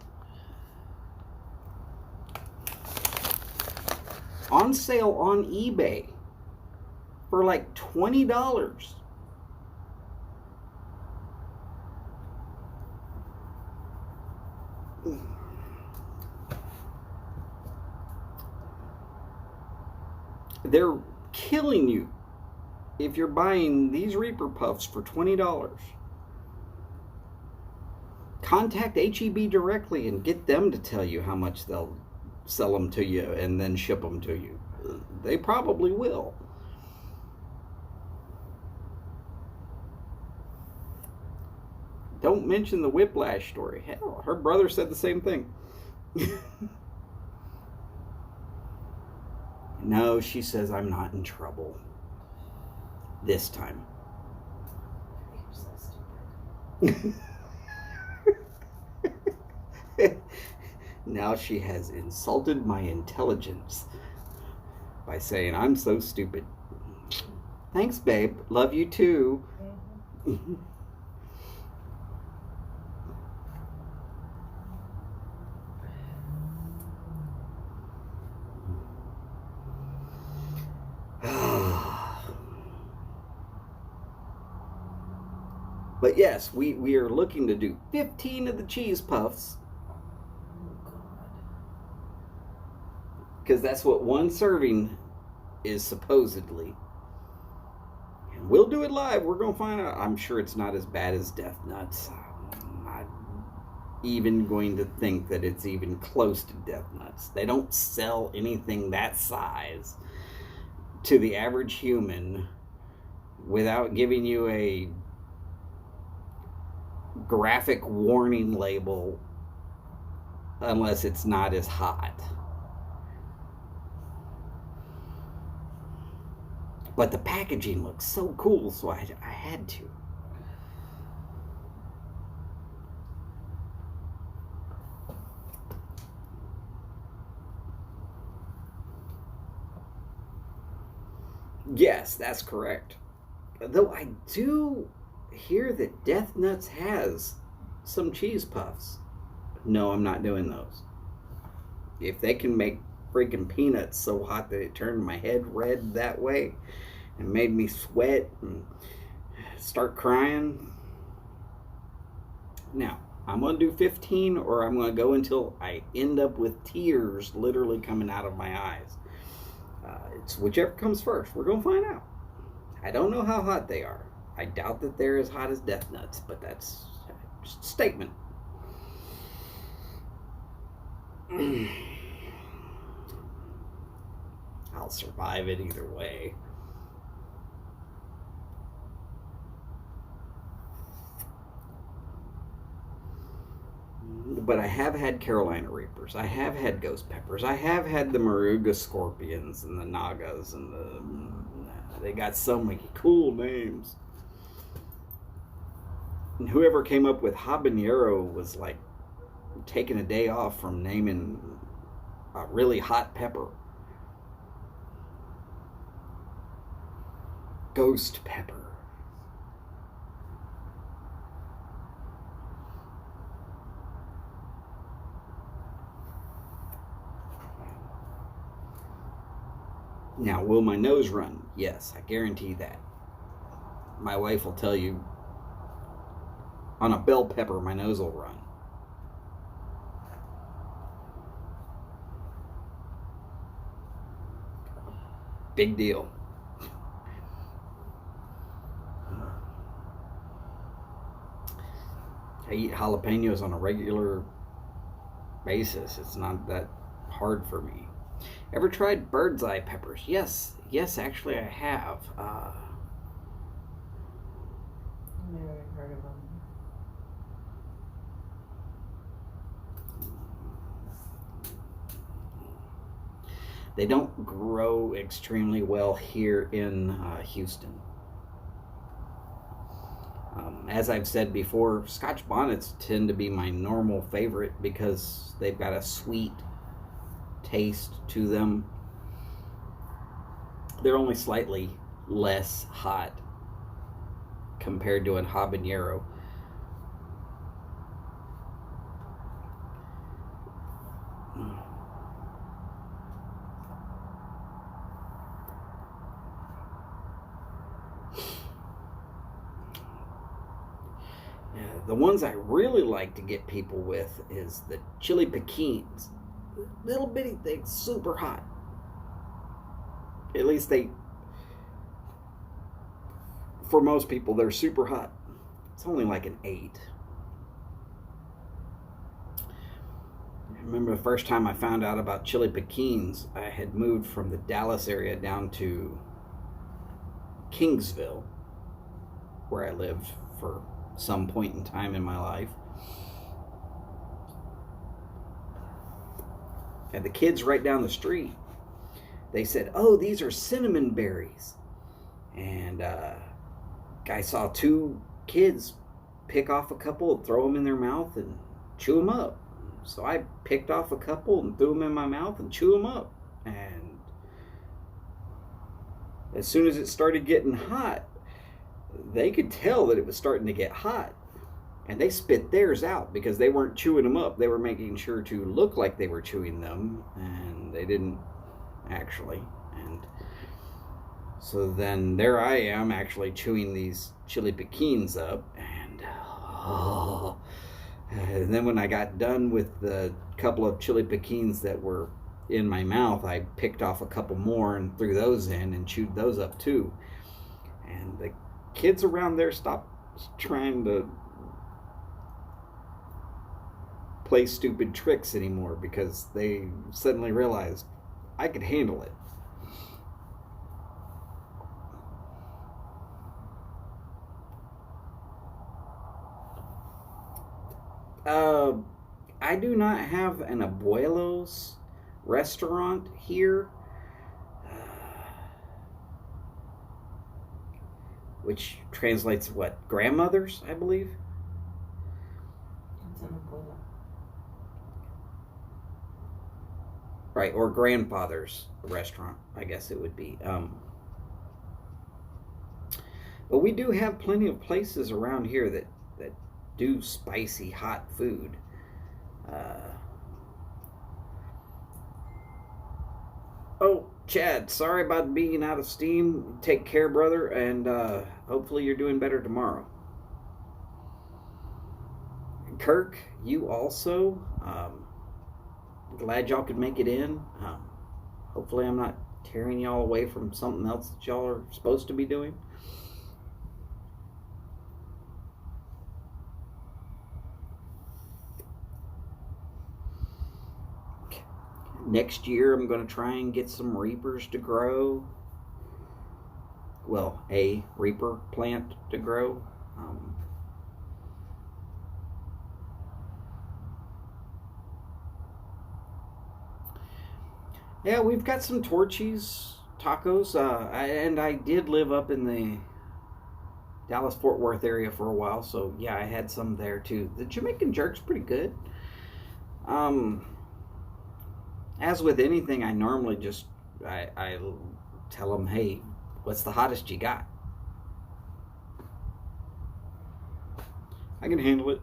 on sale on eBay for like $20. They're killing you if you're buying these Reaper Puffs for $20. Contact HEB directly and get them to tell you how much they'll sell them to you and then ship them to you. They probably will. Don't mention the Whiplash story. Hell, her brother said the same thing. No, she says I'm not in trouble. This time. You're so stupid. Now she has insulted my intelligence by saying I'm so stupid. Thanks, babe. Love you too. Mm-hmm. But yes, we are looking to do 15 of the cheese puffs. Oh, God. Because that's what one serving is supposedly. And we'll do it live. We're going to find out. I'm sure it's not as bad as Death Nuts. even going to think that it's even close to Death Nuts. They don't sell anything that size to the average human without giving you a graphic warning label unless it's not as hot. But the packaging looks so cool, so I had to. Yes, that's correct. Though I do hear that Death Nuts has some cheese puffs. No, I'm not doing those. If they can make freaking peanuts so hot that it turned my head red that way and made me sweat and start crying. Now, I'm going to do 15 or I'm going to go until I end up with tears literally coming out of my eyes. It's whichever comes first. We're going to find out. I don't know how hot they are. I doubt that they're as hot as Death Nuts, but that's just a statement. I'll survive it either way. But I have had Carolina Reapers. I have had Ghost Peppers. I have had the Moruga Scorpions and the Nagas and they got so many cool names. And whoever came up with habanero was like taking a day off from naming a really hot pepper. Ghost Pepper. Now, will my nose run? Yes, I guarantee that. My wife will tell you, on a bell pepper, my nose will run. Big deal. I eat jalapenos on a regular basis. It's not that hard for me. Ever tried bird's eye peppers? Yes, actually I have. Never heard of them. They don't grow extremely well here in Houston. As I've said before, Scotch bonnets tend to be my normal favorite because they've got a sweet taste to them. They're only slightly less hot compared to a habanero. The ones I really like to get people with is the chili piquins. Little bitty things, super hot. At least for most people, they're super hot. It's only like an 8. I remember the first time I found out about chili piquins, I had moved from the Dallas area down to Kingsville, where I lived for some point in time in my life. And the kids right down the street, they said, "Oh, these are cinnamon berries." And I saw 2 kids pick off a couple, throw them in their mouth, and chew them up. So I picked off a couple and threw them in my mouth and chew them up. And as soon as it started getting hot, they could tell that it was starting to get hot. And they spit theirs out because they weren't chewing them up. They were making sure to look like they were chewing them, and they didn't actually. And so then there I am actually chewing these chili piquins up. And then when I got done with the couple of chili piquins that were in my mouth, I picked off a couple more and threw those in and chewed those up too. And the kids around there stopped trying to play stupid tricks anymore because they suddenly realized I could handle it. I do not have an abuelos restaurant here, which translates what? Grandmothers, I believe. It's an abuela. Right, or grandfather's restaurant, I guess it would be. But we do have plenty of places around here that do spicy hot food. Oh, Chad, sorry about being out of steam. Take care, brother, and hopefully you're doing better tomorrow. Kirk, you also. Glad y'all could make it in. Hopefully I'm not tearing y'all away from something else that y'all are supposed to be doing. Next year I'm going to try and get some reapers to grow. Well, a reaper plant to grow. Yeah, we've got some Torchy's tacos, and I did live up in the Dallas-Fort Worth area for a while, so yeah, I had some there too. The Jamaican jerk's pretty good. As with anything, I normally just I tell them, hey, what's the hottest you got? I can handle it.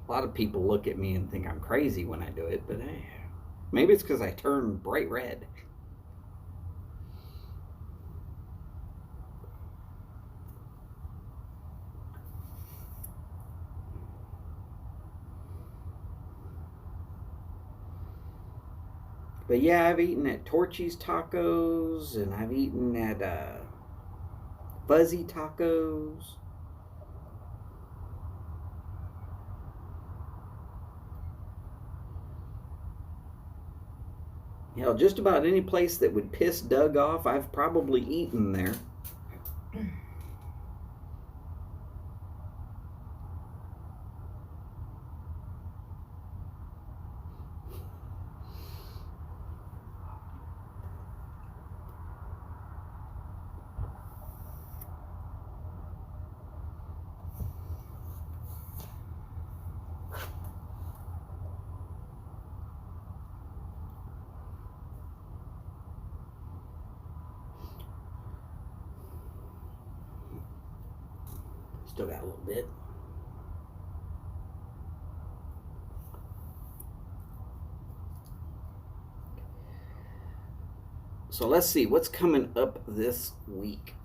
A lot of people look at me and think I'm crazy when I do it, but hey, maybe it's because I turn bright red. But yeah, I've eaten at Torchy's Tacos, and I've eaten at Fuzzy Tacos. You know, just about any place that would piss Doug off, I've probably eaten there. Still got a little bit. So let's see what's coming up this week.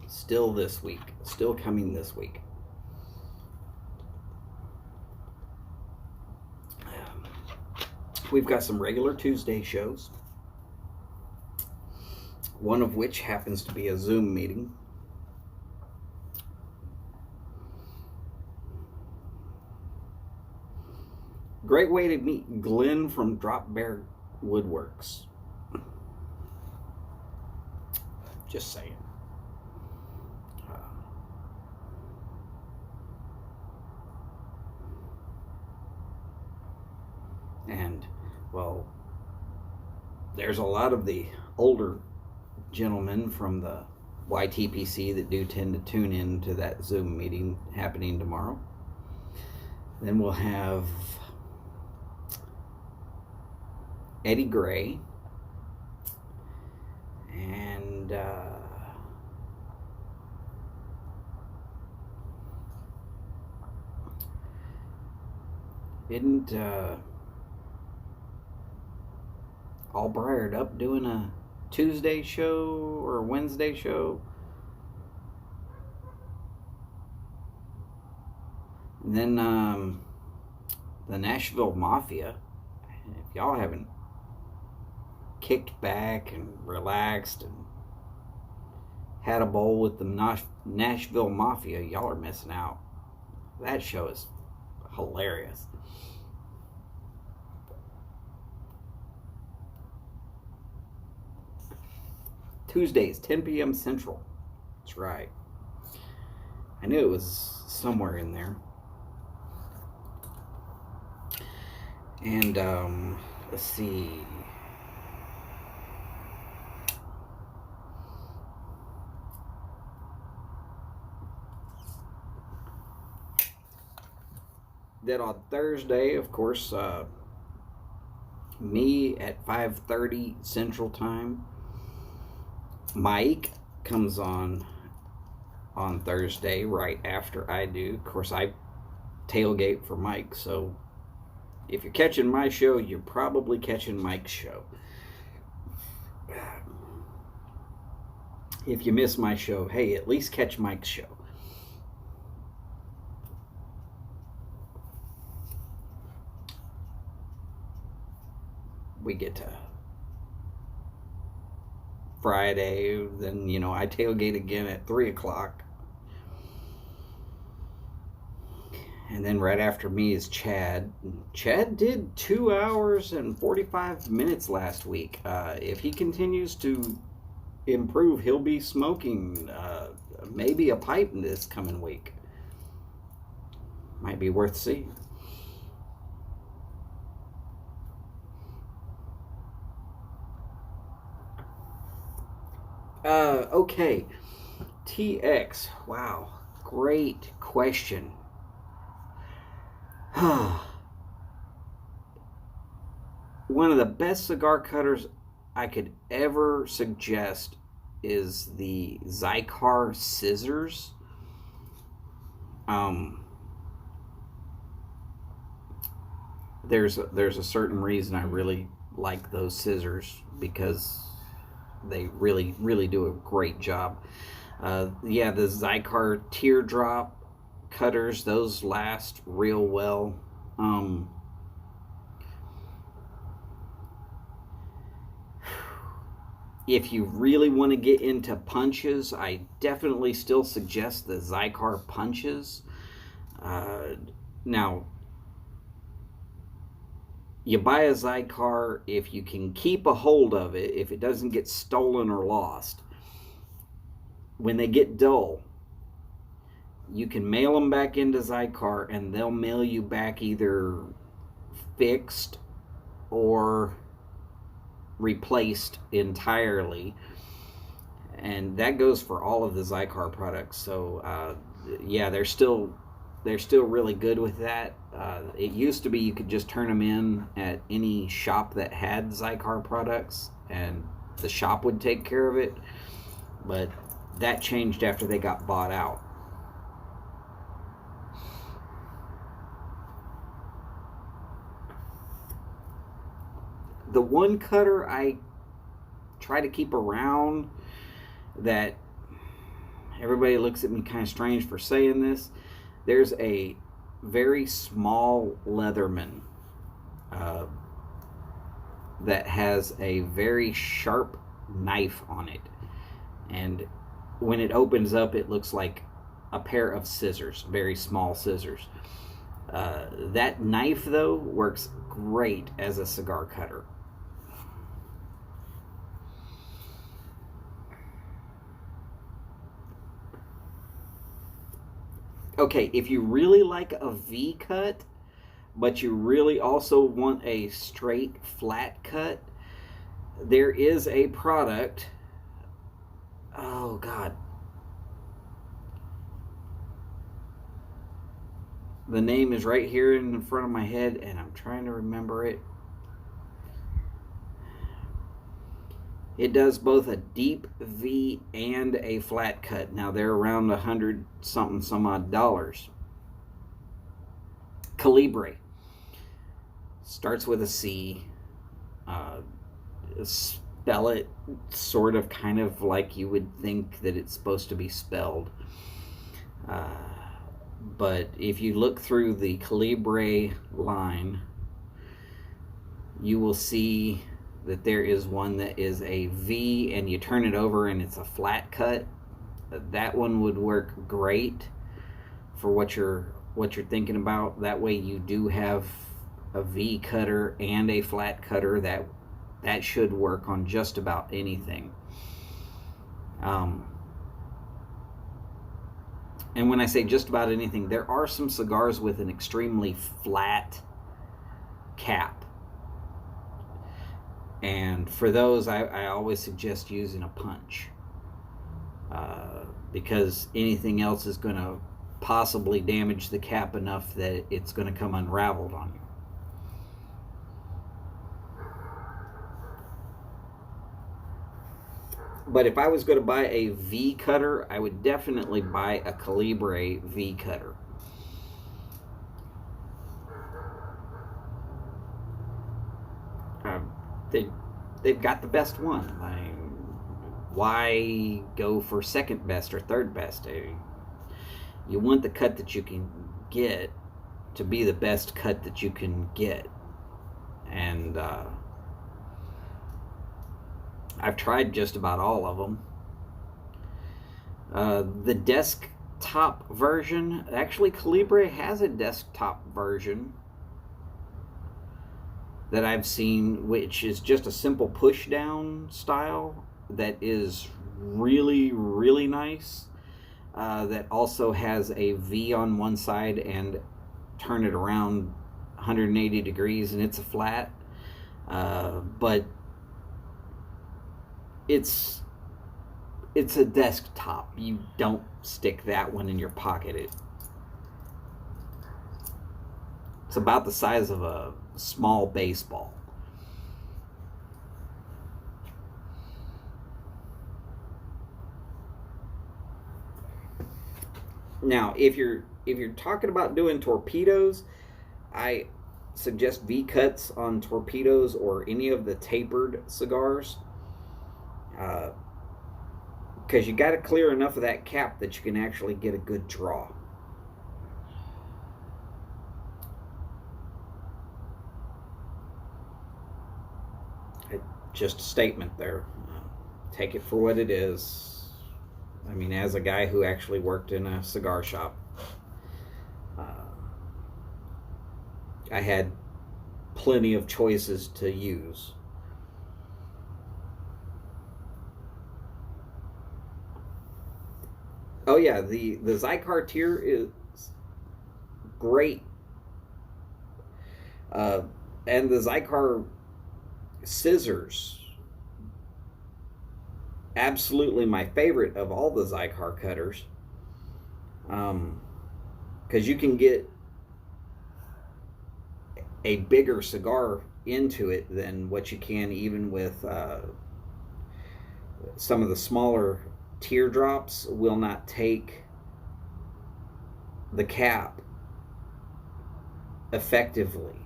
Still this week. Still coming this week. We've got some regular Tuesday shows. One of which happens to be a Zoom meeting. Great way to meet Glenn from Drop Bear Woodworks. Just saying. And, well, there's a lot of the older gentlemen from the YTPC that do tend to tune in to that Zoom meeting happening tomorrow. Then we'll have Eddie Gray and didn't All Briared Up doing a Tuesday show or a Wednesday show? And then the Nashville Mafia. If y'all haven't kicked back and relaxed and had a bowl with the Nashville Mafia, y'all are missing out. That show is hilarious. Tuesdays, 10 p.m. Central. That's right. I knew it was somewhere in there. And, let's see. Then on Thursday, of course, me at 5:30 Central Time. Mike comes on Thursday right after I do. Of course, I tailgate for Mike, so if you're catching my show, you're probably catching Mike's show. If you miss my show, hey, at least catch Mike's show. We get to Friday, then, you know, I tailgate again at 3 o'clock. And then right after me is Chad. Chad did 2 hours and 45 minutes last week. If he continues to improve, he'll be smoking maybe a pipe this coming week. Might be worth seeing. Okay. TX. Wow. Great question. One of the best cigar cutters I could ever suggest is the Xikar scissors. There's a certain reason I really like those scissors, because they really do a great job. Yeah, the Xikar teardrop cutters, those last real well. If you really want to get into punches, I definitely still suggest the Xikar punches. Now, you buy a Xikar if you can keep a hold of it, if it doesn't get stolen or lost. When they get dull, you can mail them back into Xikar, and they'll mail you back either fixed or replaced entirely. And that goes for all of the Xikar products. So yeah, they're still really good with that. It used to be you could just turn them in at any shop that had Xikar products, and the shop would take care of it. But that changed after they got bought out. The one cutter I try to keep around, that everybody looks at me kind of strange for saying this, there's a very small Leatherman that has a very sharp knife on it, and when it opens up, it looks like a pair of scissors, very small scissors. That knife, though, works great as a cigar cutter. Okay, if you really like a V cut, but you really also want a straight flat cut, there is a product. Oh God, the name is right here in front of my head, and I'm trying to remember it. It does both a deep V and a flat cut. Now they're around $100 something some odd dollars. Calibre. Starts with a C. Spell it sort of kind of like you would think that it's supposed to be spelled. But if you look through the Calibre line, you will see that there is one that is a V, and you turn it over and it's a flat cut. that one would work great for what you're thinking about. That way you do have a V cutter and a flat cutter. That should work on just about anything. And when I say just about anything, there are some cigars with an extremely flat cap. And for those, I always suggest using a punch. Because anything else is going to possibly damage the cap enough that it's going to come unraveled on you. But if I was going to buy a V cutter, I would definitely buy a Calibre V cutter. They've got the best one. Why go for second best or third best? You want the cut that you can get to be the best cut that you can get. And I've tried just about all of them. The desktop version, actually Calibre has a desktop version that I've seen, which is just a simple push down style that is really, really nice. That also has a V on one side and turn it around 180 degrees, and it's a flat. But it's a desktop. You don't stick that one in your pocket. It's about the size of a small baseball. Now, if you're talking about doing torpedoes, I suggest V cuts on torpedoes or any of the tapered cigars, because you got to clear enough of that cap that you can actually get a good draw. Just a statement there. Take it for what it is. I mean, as a guy who actually worked in a cigar shop, I had plenty of choices to use. Oh yeah, the Xikar tier is great. And the Xikar scissors, absolutely my favorite of all the Xikar cutters, because you can get a bigger cigar into it than what you can even with some of the smaller teardrops. Will not take the cap effectively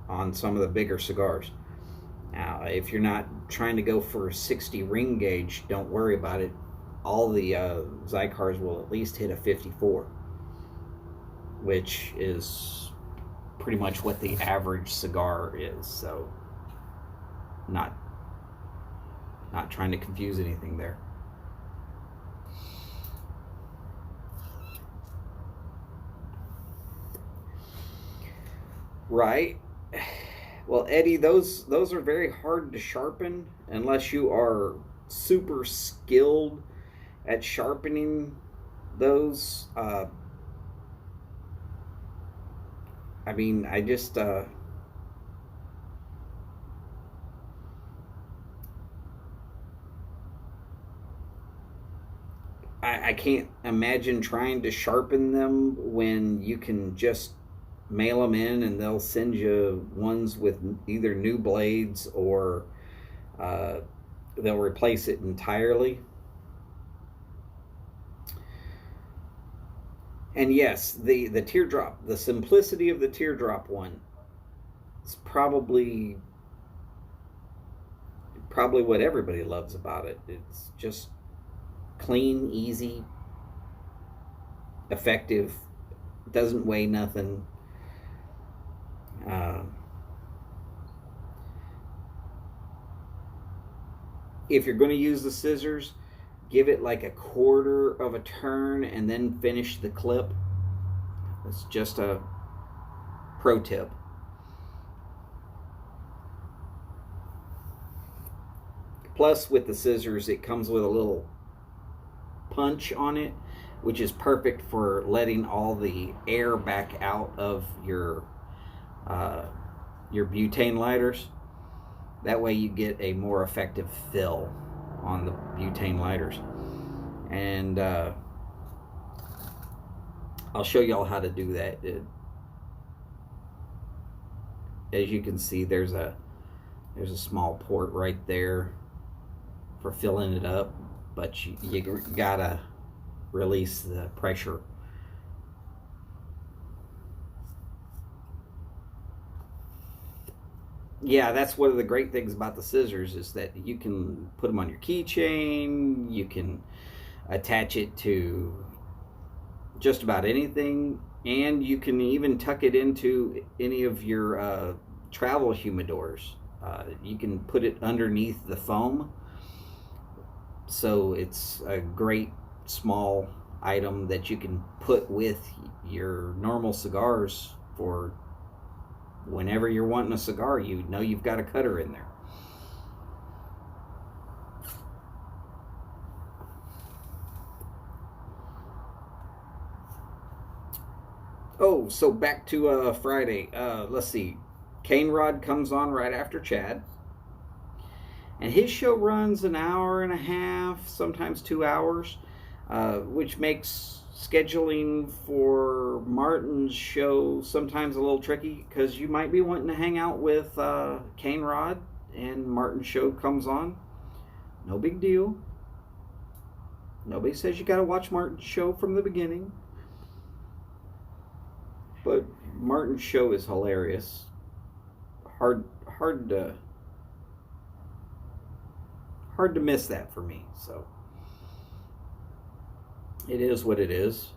on some of the bigger cigars. Now, if you're not trying to go for a 60 ring gauge, don't worry about it. All the Xikars will at least hit a 54, which is pretty much what the average cigar is. So, not trying to confuse anything there. Right. Well, Eddie, those are very hard to sharpen unless you are super skilled at sharpening those. I mean, I just I can't imagine trying to sharpen them when you can just mail them in and they'll send you ones with either new blades or they'll replace it entirely. And yes, the teardrop, the simplicity of the teardrop one is probably what everybody loves about it. It's just clean, easy, effective, doesn't weigh nothing. If you're going to use the scissors, give it like a quarter of a turn and then finish the clip. It's just a pro tip. Plus, with the scissors, it comes with a little punch on it, which is perfect for letting all the air back out of your butane lighters. That way you get a more effective fill on the butane lighters. And I'll show y'all how to do that. As you can see, there's a small port right there for filling it up, but you gotta release the pressure. Yeah, that's one of the great things about the scissors, is that you can put them on your keychain, you can attach it to just about anything, and you can even tuck it into any of your travel humidors. You can put it underneath the foam, so it's a great small item that you can put with your normal cigars for whenever you're wanting a cigar. You know you've got a cutter in there. Oh, so back to Friday. Let's see. Cane Rod comes on right after Chad. And his show runs an hour and a half, sometimes 2 hours, which makes scheduling for Martin's show sometimes a little tricky, because you might be wanting to hang out with Cane Rod and Martin's show comes on. No big deal. Nobody says you got to watch Martin's show from the beginning. But Martin's show is hilarious. Hard to miss that for me. So it is what it is.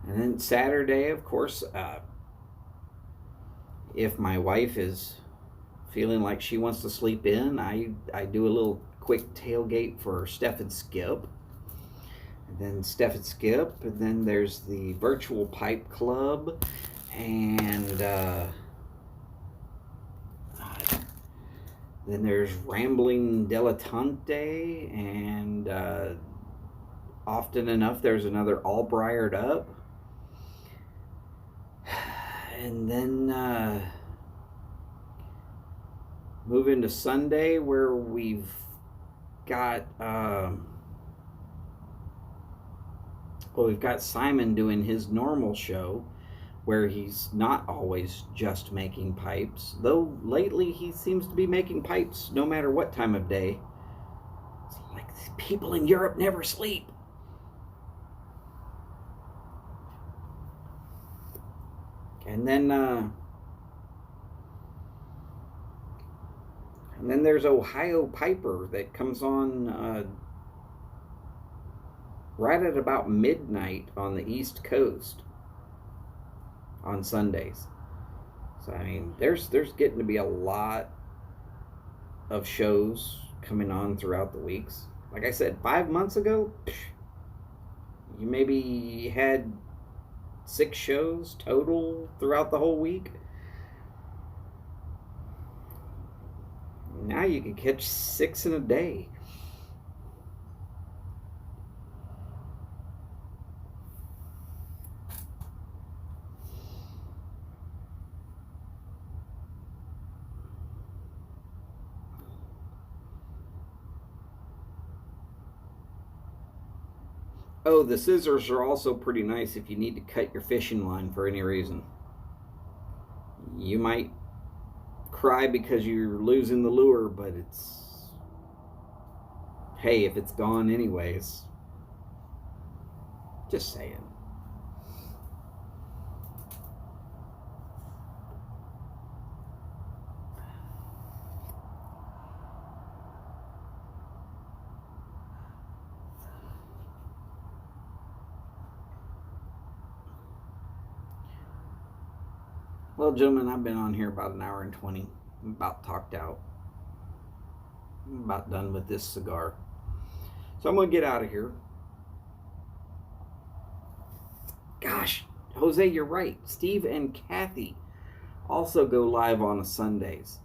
And then Saturday, of course, if my wife is feeling like she wants to sleep in, I do a little quick tailgate for Steph and Skip. And then Steph and Skip, and then there's the Virtual Pipe Club, and then there's Rambling Dilettante, and often enough there's another All Briared Up. And then move into Sunday, where we've got we've got Simon doing his normal show, where he's not always just making pipes, though lately he seems to be making pipes no matter what time of day. It's like people in Europe never sleep. And then there's Ohio Piper that comes on right at about midnight on the East Coast on Sundays. So I mean, there's getting to be a lot of shows coming on throughout the weeks. Like I said, 5 months ago, you maybe had 6 shows total throughout the whole week. Now you can catch 6 in a day. Oh, the scissors are also pretty nice if you need to cut your fishing line for any reason. You might cry because you're losing the lure, but hey, if it's gone anyways. Just saying. Well, gentlemen, I've been on here about an hour and 20. I'm about talked out. I'm about done with this cigar. So I'm going to get out of here. Gosh, Jose, you're right. Steve and Kathy also go live on Sundays.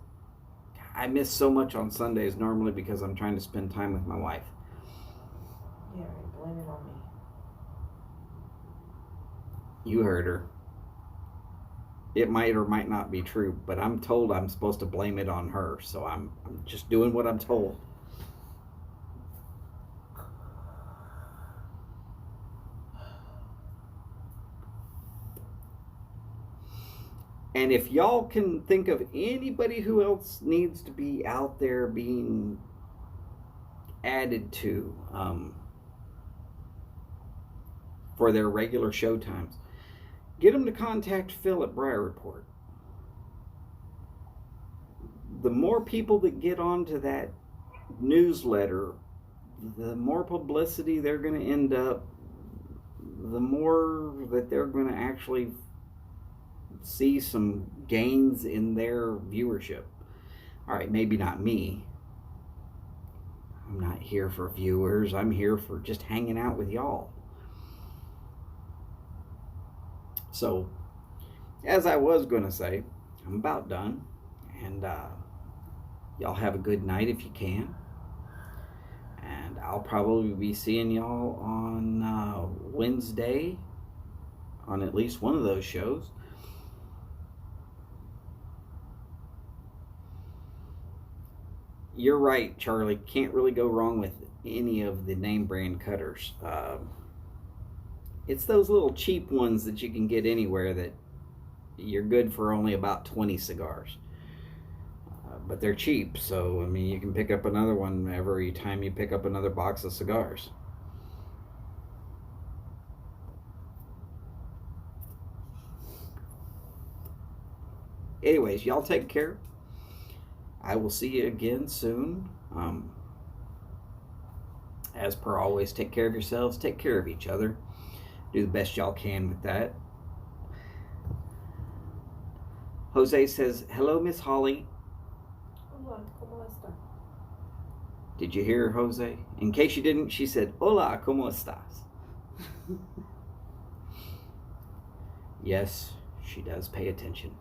I miss so much on Sundays normally because I'm trying to spend time with my wife. Yeah, blame it on me. You heard her. It might or might not be true, but I'm told I'm supposed to blame it on her, so I'm just doing what I'm told. And if y'all can think of anybody who else needs to be out there being added to for their regular show times, get them to contact Phil at Briar Report. The more people that get onto that newsletter, the more publicity they're going to end up, the more that they're going to actually see some gains in their viewership. All right, maybe not me. I'm not here for viewers. I'm here for just hanging out with y'all. So, as I was going to say, I'm about done. And y'all have a good night if you can. And I'll probably be seeing y'all on Wednesday on at least one of those shows. You're right, Charlie. Can't really go wrong with any of the name brand cutters. It's those little cheap ones that you can get anywhere that you're good for only about 20 cigars. But they're cheap, so I mean you can pick up another one every time you pick up another box of cigars. Anyways, y'all take care. I will see you again soon. As per always, take care of yourselves, take care of each other. Do the best y'all can with that. Jose says, hello, Miss Holly. Hola, ¿cómo está? Did you hear her, Jose? In case you didn't, she said, hola, ¿cómo estás? Yes, she does pay attention.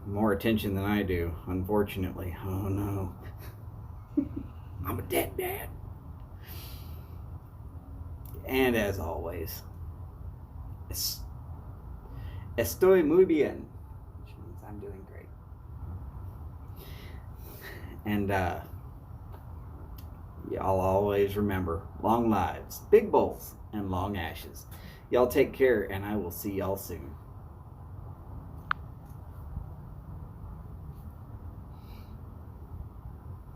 More attention than I do, unfortunately. Oh no. I'm a dead dad. And as always, estoy muy bien, which means I'm doing great. And y'all always remember, long lives, big bowls, and long ashes. Y'all take care, and I will see y'all soon.